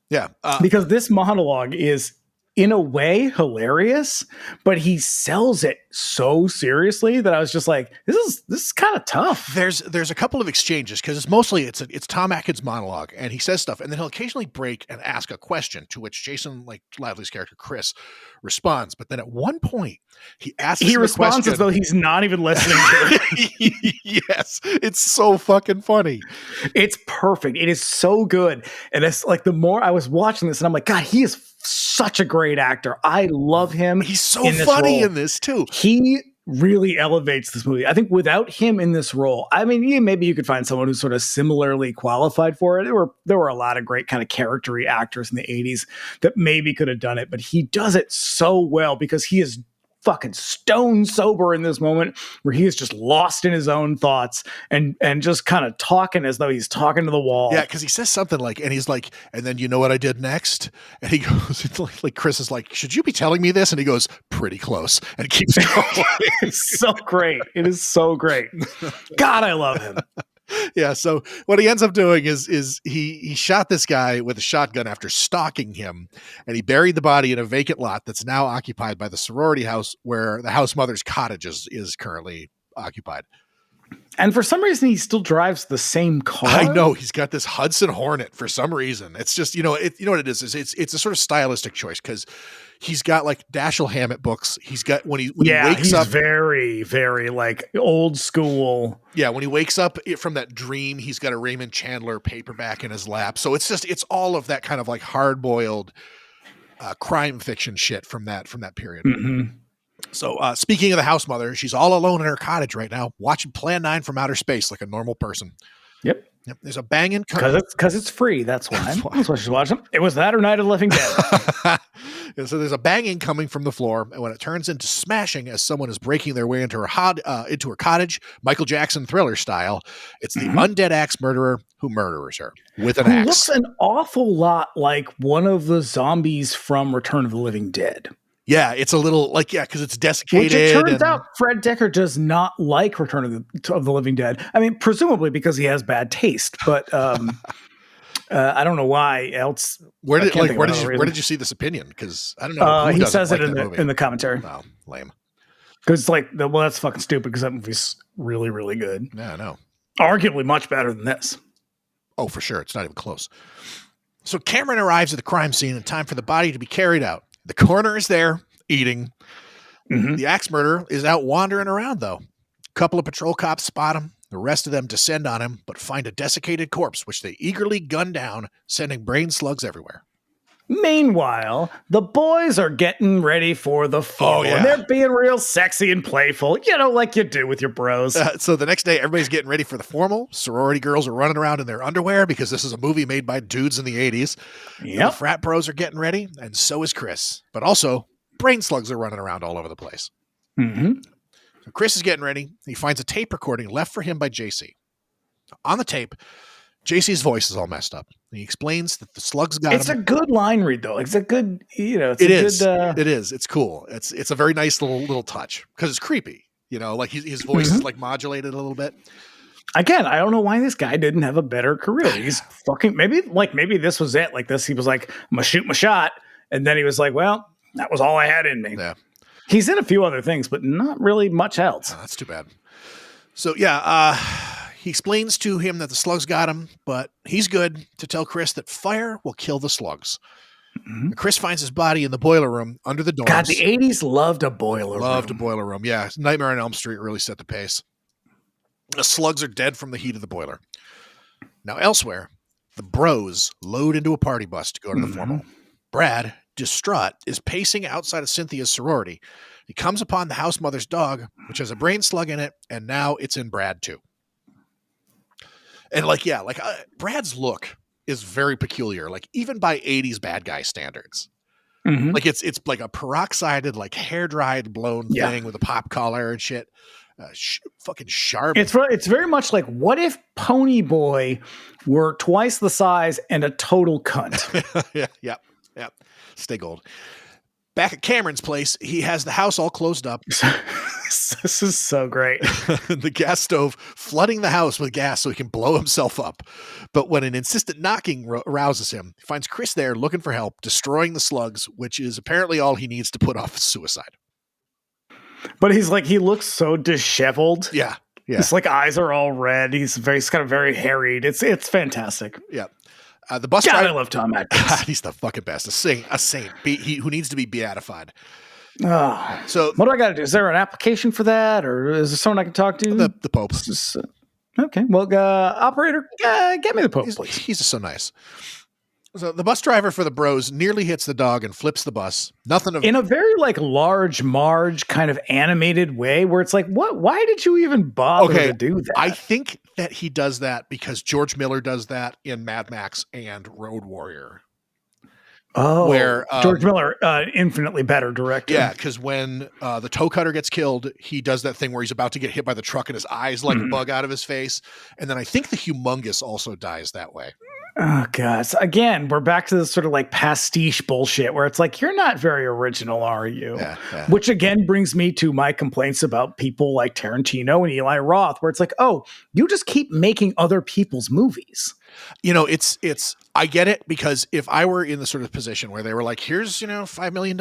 Yeah. Because this monologue is, in a way, hilarious, but he sells it so seriously that I was just like, this is kind of tough. There's a couple of exchanges because it's Tom Atkins' monologue and he says stuff and then he'll occasionally break and ask a question to which Jason, like Lively's character Chris, responds. But then at one point he responds as though he's not even listening to it. Yes, it's so fucking funny. It's perfect. It is so good. And it's like the more I was watching this and I'm like, God, he is such a great actor. I love him. He's so funny in this too. He really elevates this movie. I think without him in this role, I mean, maybe you could find someone who's sort of similarly qualified for it. There were a lot of great kind of character-y actors in the 80s that maybe could have done it, but he does it so well because he is fucking stone sober in this moment where he is just lost in his own thoughts and just kind of talking as though he's talking to the wall. Yeah, because he says something like, and he's like, and then you know what I did next? And he goes, like Chris is like, should you be telling me this? And he goes, pretty close, and keeps going. It's so great. It is so great. God, I love him. Yeah, so what he ends up doing is he shot this guy with a shotgun after stalking him, and he buried the body in a vacant lot that's now occupied by the sorority house where the house mother's cottage is currently occupied. And for some reason, he still drives the same car. I know, he's got this Hudson Hornet for some reason. It's just, you know what it is it's a sort of stylistic choice because he's got like Dashiell Hammett books. He's got when he wakes up, very, very like old school. Yeah, when he wakes up from that dream, he's got a Raymond Chandler paperback in his lap. So it's all of that kind of like hard boiled crime fiction shit from that period. Mm-hmm. So speaking of the house mother, she's all alone in her cottage right now, watching Plan 9 from outer space like a normal person. Yep. Yep, there's a banging because it's free. That's why. That's why she's watching. It was that or Night of the Living Dead. And so there's a banging coming from the floor, and when it turns into smashing as someone is breaking their way into her cottage, Michael Jackson Thriller style, it's the undead axe murderer who murders her with an axe. Looks an awful lot like one of the zombies from Return of the Living Dead. Yeah, it's a little like, because it's desiccated. Which it turns out Fred Dekker does not like Return of the Living Dead. I mean, presumably because he has bad taste, but I don't know why else. Where did you see this opinion? Because I don't know. He says it in the commentary. Wow, lame. Because it's like, well, that's fucking stupid because that movie's really, really good. Yeah, I know. Arguably much better than this. Oh, for sure. It's not even close. So Cameron arrives at the crime scene in time for the body to be carried out. The coroner is there eating. The axe murderer is out wandering around, though. A couple of patrol cops spot him. The rest of them descend on him, but find a desiccated corpse, which they eagerly gun down, sending brain slugs everywhere. Meanwhile, the boys are getting ready for the formal. And they're being real sexy and playful, like you do with your bros. So the next day, everybody's getting ready for the formal. Sorority girls are running around in their underwear because this is a movie made by dudes in the 80s. Yep. The frat bros are getting ready, and so is Chris. But also, brain slugs are running around all over the place. So Chris is getting ready. He finds a tape recording left for him by JC. On the tape, JC's voice is all messed up. He explains that the slugs got him. It's a good line read, though. It's a good, It is. It's cool. It's a very nice little touch because it's creepy. Like his voice is like modulated a little bit. Again, I don't know why this guy didn't have a better career. He's fucking maybe this was it. Like this, he was like, I'm gonna shoot my shot, and then he was like, well, that was all I had in me. Yeah. He's in a few other things, but not really much else. Oh, that's too bad. So he explains to him that the slugs got him, but he's good to tell Chris that fire will kill the slugs. Chris finds his body in the boiler room under the dorms. God, the 80s loved a boiler room. Yeah, Nightmare on Elm Street really set the pace. The slugs are dead from the heat of the boiler. Now, elsewhere, the bros load into a party bus to go to the formal. Brad, distraught, is pacing outside of Cynthia's sorority. He comes upon the house mother's dog, which has a brain slug in it, and now it's in Brad too. And Brad's look is very peculiar, like even by 80s bad guy standards. Like it's like a peroxided, like hair dried, blown thing with a pop collar and shit. Fucking sharp. It's very much like, what if Pony Boy were twice the size and a total cunt? Yeah. Stay gold. Back at Cameron's place, he has the house all closed up. This is so great. The gas stove flooding the house with gas so he can blow himself up. But when an insistent knocking rouses him, he finds Chris there looking for help, destroying the slugs, which is apparently all he needs to put off suicide. But he looks so disheveled. Yeah. His eyes are all red. He's kind of very harried. It's fantastic. Yeah. The bus driver. I love Tom Atkins. He's the fucking best. A saint. Who needs to be beatified. So what do I got to do? Is there an application for that, or is there someone I can talk to? The Pope. Okay. Well, operator, get me the Pope, please. He's just so nice. So the bus driver for the bros nearly hits the dog and flips the bus. In a very large Marge kind of animated way, where it's like, what? Why did you even bother to do that? I think that he does that because George Miller does that in Mad Max and Road Warrior. Oh, where George Miller, infinitely better director. Yeah, because when the toe cutter gets killed, he does that thing where he's about to get hit by the truck and his eyes bug out of his face. And then I think the Humongous also dies that way. Oh, God. So again, we're back to this sort of pastiche bullshit where it's like, you're not very original, are you? Yeah. Which again brings me to my complaints about people like Tarantino and Eli Roth, where it's like, oh, you just keep making other people's movies. I get it, because if I were in the sort of position where they were like, here's, $5 million,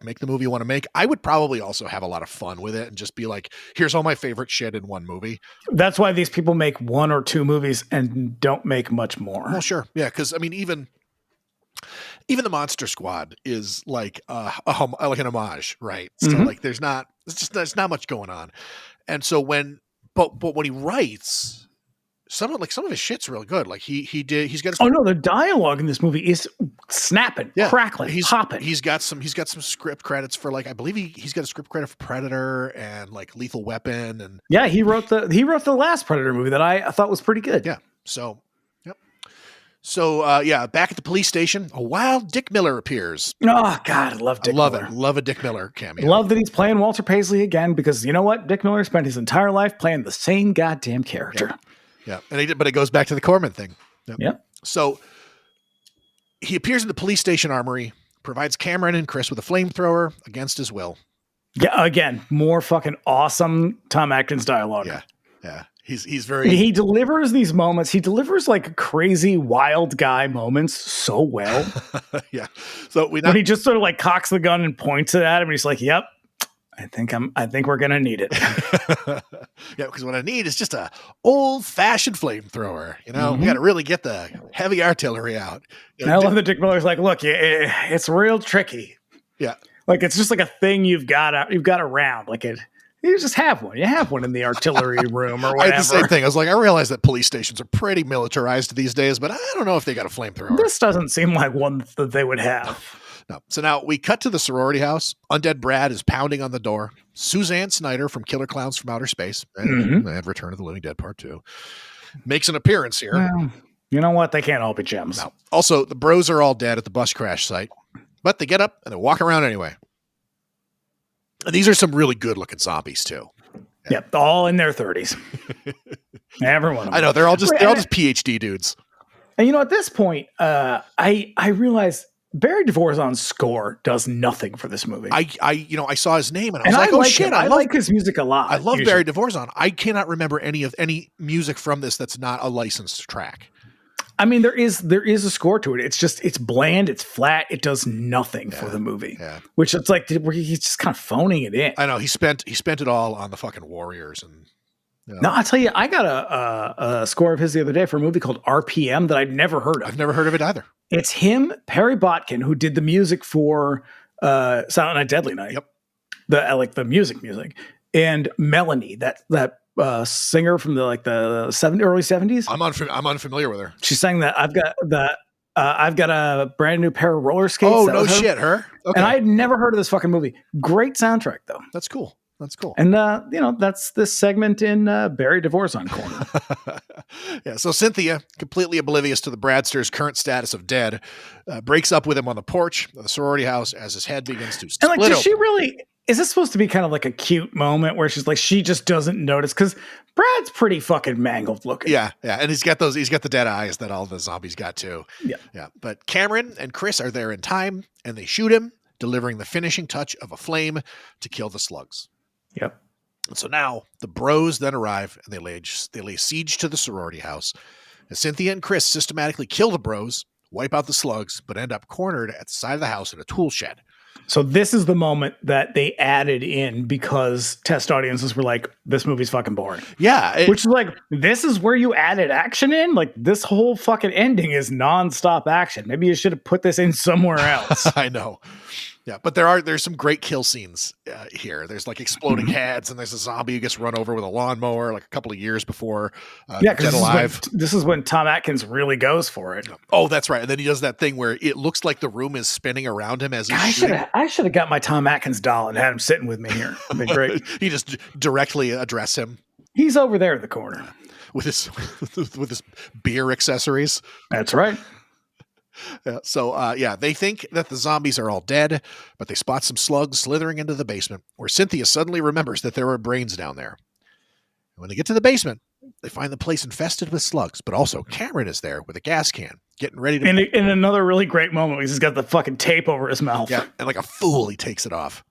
make the movie you want to make, I would probably also have a lot of fun with it and just be like, here's all my favorite shit in one movie. That's why these people make one or two movies and don't make much more. Well, sure. Yeah. Cause I mean, even the Monster Squad is like an homage, right? So there's not much going on. And so when he writes, some of his shit's really good. He's got. The dialogue in this movie is snapping, crackling, popping. He's got some script credits for I believe he's got a script credit for Predator and Lethal Weapon, and he wrote the last Predator movie that I thought was pretty good. Yeah. So So, back at the police station, a wild Dick Miller appears. Oh, God, I love Dick Love Miller. it. Love a Dick Miller cameo. Love that he's playing Walter Paisley again, because you know what? Dick Miller spent his entire life playing the same goddamn character. Yeah. But it goes back to the Corman thing. Yep. So he appears in the police station armory, provides Cameron and Chris with a flamethrower against his will. Yeah, again, more fucking awesome Tom Atkins dialogue. Yeah. He's very... He delivers these moments. He delivers like crazy wild guy moments so well. Yeah. So when he just sort of like cocks the gun and points it at him, and he's like, "Yep, I think we're gonna need it." Yeah, because what I need is just a old fashioned flamethrower. You know, we got to really get the heavy artillery out. You know, I love that Dick Miller's like, "Look, it's real tricky. Yeah, like it's just like a thing you've got around. Like it, you just have one. You have one in the artillery room or whatever." I had the same thing. I was like, I realize that police stations are pretty militarized these days, but I don't know if they got a flamethrower. This doesn't seem like one that they would have. No. So now we cut to the sorority house. Undead Brad is pounding on the door. Suzanne Snyder from Killer Clowns from Outer Space and Return of the Living Dead Part 2 makes an appearance here. Well, you know what? They can't all be gems. No. Also, the bros are all dead at the bus crash site, but they get up and they walk around anyway. And these are some really good looking zombies too. Yep, all in their 30s. Every one of them. I know they're all just PhD dudes. And you know, at this point, I realized Barry Dvorak's score does nothing for this movie. I saw his name and I was like, oh shit, I like his music a lot. I love Barry Dvorak. I cannot remember any music from this that's not a licensed track. I mean, there is a score to it. It's bland, it's flat, it does nothing for the movie. Yeah. Which it's like he's just kind of phoning it in. I know he spent it all on the fucking Warriors and. No, I'll tell you, I got a score of his the other day for a movie called RPM that I'd never heard of. I've never heard of it either. It's him, Perry Botkin, who did the music for Silent Night, Deadly Night. Yep. The music, and Melanie, that singer from the early 70s. I'm unfamiliar with her. She sang that. I've got a brand new pair of roller skates. Oh, no shit, her. Okay. And I had never heard of this fucking movie. Great soundtrack though. That's cool. And, that's this segment in Barry Dvorak corner. Yeah. So Cynthia, completely oblivious to the Bradster's current status of dead, breaks up with him on the porch of the sorority house as his head begins to split. And does she really, is this supposed to be kind of like a cute moment where she's like, she just doesn't notice? Because Brad's pretty fucking mangled looking. Yeah. Yeah. And he's got the dead eyes that all the zombies got too. Yeah. Yeah. But Cameron and Chris are there in time and they shoot him, delivering the finishing touch of a flame to kill the slugs. Yep. And so now the bros then arrive and they lay siege to the sorority house. And Cynthia and Chris systematically kill the bros, wipe out the slugs, but end up cornered at the side of the house in a tool shed. So this is the moment that they added in because test audiences were like, this movie's fucking boring. Yeah. Which is like, this is where you added action in? Like, this whole fucking ending is nonstop action. Maybe you should have put this in somewhere else. I know. Yeah, but there's some great kill scenes here. There's like exploding heads, and there's a zombie who gets run over with a lawnmower like a couple of years before Dead Alive. This is when Tom Atkins really goes for it. Oh, that's right. And then he does that thing where it looks like the room is spinning around him as he's shooting. I should have got my Tom Atkins doll and had him sitting with me here. That'd be great. He just directly address him. He's over there in the corner with his beer accessories. That's right. Yeah, so, they think that the zombies are all dead, but they spot some slugs slithering into the basement, where Cynthia suddenly remembers that there are brains down there. And when they get to the basement, they find the place infested with slugs, but also Cameron is there with a gas can, getting ready to... In another really great moment, he's got the fucking tape over his mouth. Yeah, and like a fool, he takes it off.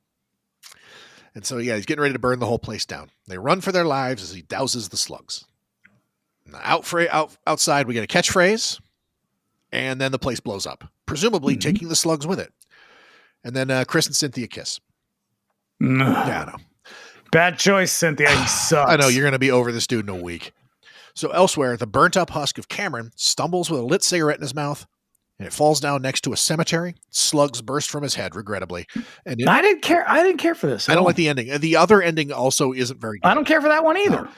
And so, he's getting ready to burn the whole place down. They run for their lives as he douses the slugs. Outside, we get a catchphrase... And then the place blows up, presumably taking the slugs with it. And then Chris and Cynthia kiss. Yeah, I know. Bad choice, Cynthia. He sucks. I know. You're going to be over this dude in a week. So elsewhere, the burnt-up husk of Cameron stumbles with a lit cigarette in his mouth, and it falls down next to a cemetery. Slugs burst from his head, regrettably. And I didn't care for this. I don't like the ending. The other ending also isn't very good. I don't care for that one either. No.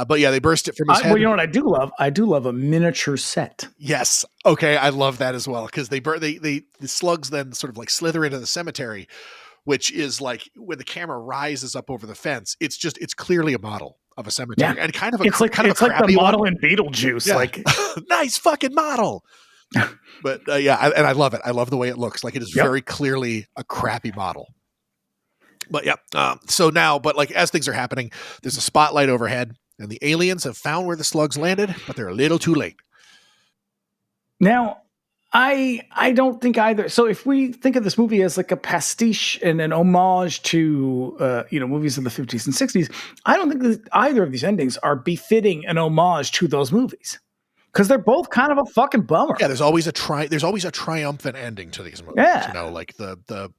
But they burst it from his head. Well, you know what I do love? I do love a miniature set. Yes. Okay. I love that as well. Because the slugs then sort of like slither into the cemetery, which is like when the camera rises up over the fence, it's clearly a model of a cemetery and kind of a it's like the model in Beetlejuice. Yeah. Like nice fucking model. But and I love it. I love the way it looks. Like it is very clearly a crappy model. But so now, but like as things are happening, there's a spotlight overhead, and the aliens have found where the slugs landed, but they're a little too late. Now, I don't think either. So if we think of this movie as like a pastiche and an homage to movies in the 50s and 60s, I don't think that either of these endings are befitting an homage to those movies. Because they're both kind of a fucking bummer. Yeah, there's always a triumphant ending to these movies. Yeah. You know, like the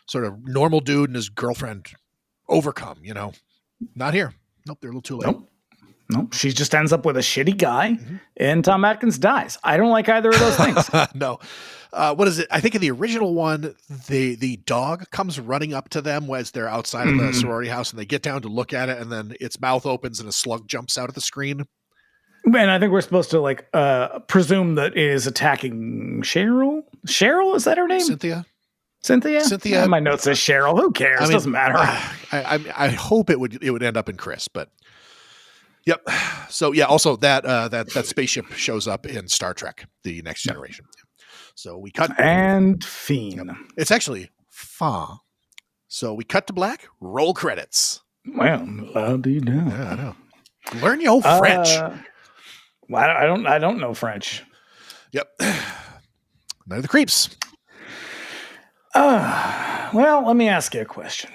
sort of normal dude and his girlfriend overcome, you know. Not here. Nope, they're a little too late. Nope. She just ends up with a shitty guy and Tom Atkins dies. I don't like either of those things. No. What is it? I think in the original one, the dog comes running up to them as they're outside of the sorority house, and they get down to look at it, and then its mouth opens and a slug jumps out of the screen. And I think we're supposed to presume that it is attacking Cheryl. Cheryl, is that her name? Cynthia. Yeah, my note says Cheryl. Who cares? I mean, doesn't matter. I hope it would end up in Chris, but yep. So yeah, also that spaceship shows up in Star Trek: The Next Generation. So we cut and Fiend. It's actually Fa. So we cut to black. Roll credits. Well, how do you know? Yeah, I know. Learn your French. Well, I don't know French. Yep. None of the creeps. Well, let me ask you a question.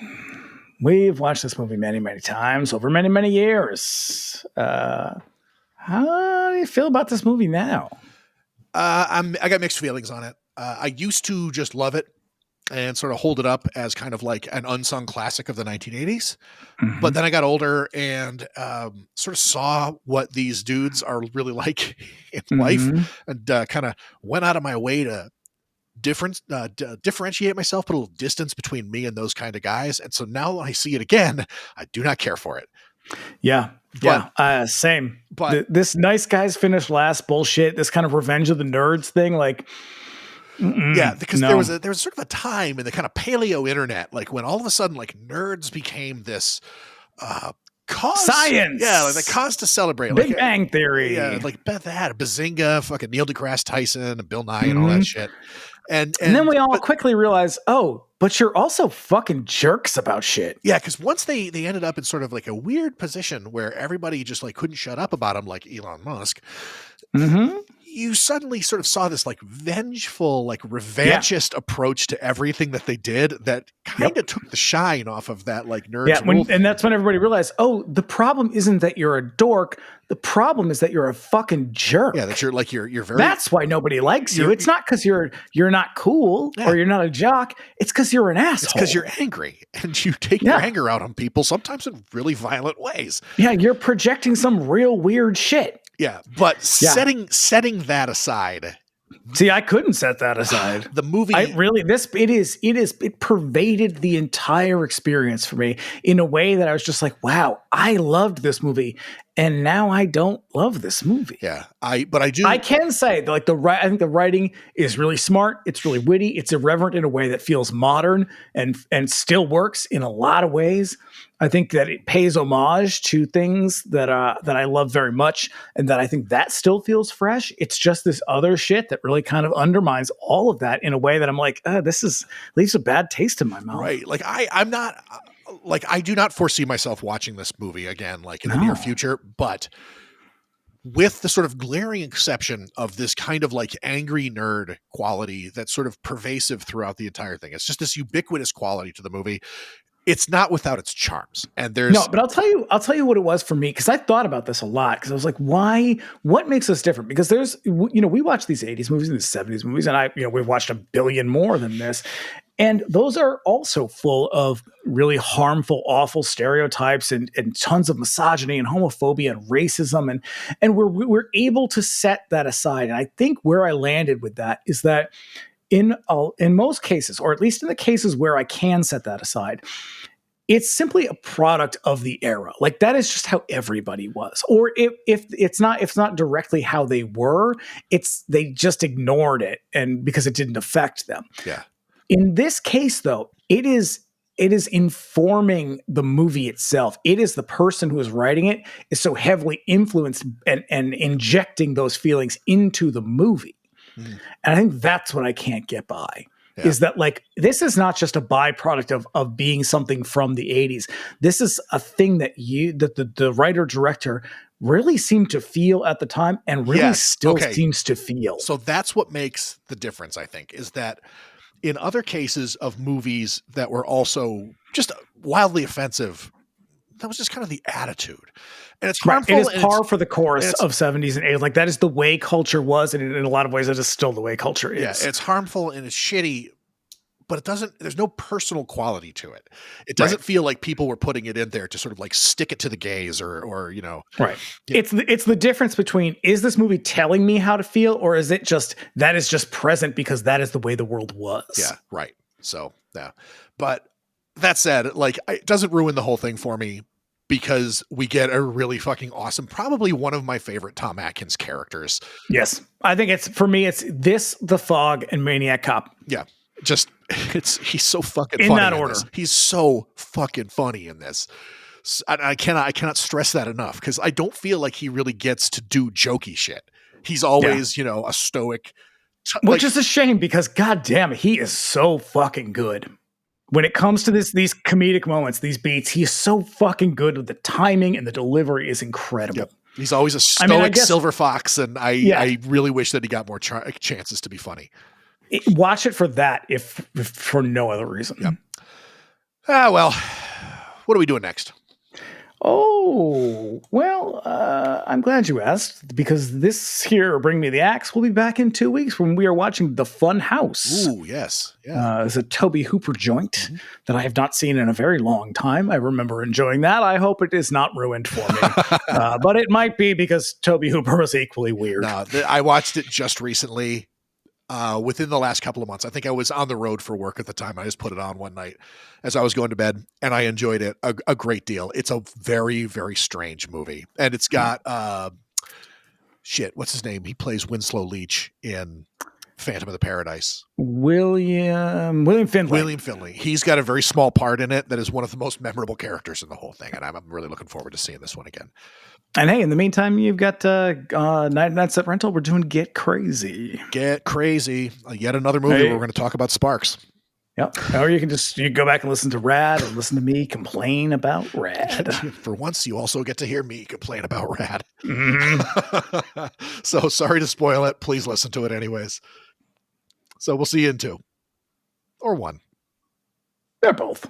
We've watched this movie many, many times over many, many years. How do you feel about this movie now? I got mixed feelings on it. I used to just love it and sort of hold it up as kind of like an unsung classic of the 1980s. Mm-hmm. But then I got older and sort of saw what these dudes are really like in life, and kind of went out of my way to differentiate myself, put a little distance between me and those kind of guys. And so now when I see it again, I do not care for it. Yeah. Same. But this nice guys finish last bullshit, this kind of revenge of the nerds thing, like, yeah, because there was sort of a time in the kind of paleo internet, like when all of a sudden, like nerds became this cause, science, like the cause to celebrate, Big Bang Theory, like that, Bazinga, fucking Neil deGrasse Tyson, and Bill Nye, and all that shit. And then we all quickly realize, but you're also fucking jerks about shit. Yeah, because once they ended up in sort of like a weird position where everybody just like couldn't shut up about him, like Elon Musk. You suddenly sort of saw this like vengeful, like revanchist approach to everything that they did that kind of took the shine off of that like nerds. Yeah, and that's when everybody realized, the problem isn't that you're a dork. The problem is that you're a fucking jerk. Yeah, that you're very. That's why nobody likes you. It's not because you're not cool or you're not a jock. It's because you're an asshole. It's because you're angry and you take your anger out on people, sometimes in really violent ways. Yeah, you're projecting some real weird shit. Yeah, but setting that aside. See, I couldn't set that aside. The movie, it pervaded the entire experience for me in a way that I was just like, wow, I loved this movie, and now I don't love this movie. Yeah, I do. I can say like I think the writing is really smart. It's really witty. It's irreverent in a way that feels modern and still works in a lot of ways. I think that it pays homage to things that I love very much, and that I think that still feels fresh. It's just this other shit that really kind of undermines all of that in a way that I'm like, this leaves a bad taste in my mouth. Right? Like I'm not like I do not foresee myself watching this movie again, like in the near future, but with the sort of glaring exception of this kind of like angry nerd quality that's sort of pervasive throughout the entire thing. It's just this ubiquitous quality to the movie. It's not without its charms. And but I'll tell you what it was for me, because I thought about this a lot, because I was like, what makes us different? Because we watch these 80s movies and the 70s movies, and we've watched a billion more than this. And those are also full of really harmful, awful stereotypes and tons of misogyny and homophobia and racism. And we're able to set that aside. And I think where I landed with that is that in most cases, or at least in the cases where I can set that aside, it's simply a product of the era. Like that is just how everybody was. Or if it's not directly how they were, they just ignored it and because it didn't affect them. Yeah. In this case, though, it is informing the movie itself. It is the person who is writing it is so heavily influenced and injecting those feelings into the movie. Mhm. And I think that's what I can't get by. Yeah. Is that like, this is not just a byproduct of being something from the 80s. This is a thing that the writer director really seemed to feel at the time and really Yes. still Okay. seems to feel. So that's what makes the difference, I think, is that in other cases of movies that were also just wildly offensive, that was just kind of the attitude. And it's harmful. It is and par it's- for the course it's- of 70s and 80s. Like, that is the way culture was. And in a lot of ways, that is still the way culture is. Yeah, it's harmful and it's shitty, but there's no personal quality to it. It doesn't feel like people were putting it in there to sort of like stick it to the gays or you know. Right. Yeah. It's the difference between, is this movie telling me how to feel, or is it just, that is just present because that is the way the world was? Yeah, right. So, yeah. But that said, like, it doesn't ruin the whole thing for me because we get a really fucking awesome, probably one of my favorite Tom Atkins characters. Yes. I think for me, it's this, The Fog, and Maniac Cop. Yeah. Just, he's so fucking In funny that in order. this. He's so fucking funny in this. I cannot stress that enough because I don't feel like he really gets to do jokey shit. He's always, you know, a stoic. Which is a shame because, god damn it, he is so fucking good. When it comes to these comedic moments, these beats, he is so fucking good with the timing, and the delivery is incredible. Yep. He's always a stoic I guess, silver fox, and I really wish that he got more chances to be funny. Watch it for that, if for no other reason. Yep. Well, what are we doing next? Oh, well, I'm glad you asked, because this here, Bring Me the Axe, will be back in 2 weeks when we are watching The Fun House. Ooh, yes. Yeah. It's a Toby Hooper joint that I have not seen in a very long time. I remember enjoying that. I hope it is not ruined for me. But it might be because Toby Hooper was equally weird. No, I watched it just recently. Within the last couple of months. I think I was on the road for work at the time. I just put it on one night as I was going to bed, and I enjoyed it a great deal. It's a very, very strange movie, and it's got what's his name? He plays Winslow Leach in Phantom of the Paradise. William Finley. William Finley. He's got a very small part in it that is one of the most memorable characters in the whole thing, and I'm really looking forward to seeing this one again. And hey, in the meantime, you've got 99 Cent Rental. We're doing Get Crazy. Get Crazy. Yet another movie where we're going to talk about Sparks. Yep. Or you can you go back and listen to Rad, or listen to me complain about Rad. For once, you also get to hear me complain about Rad. Mm-hmm. So sorry to spoil it. Please listen to it anyways. So we'll see you in 2 or 1. They're both.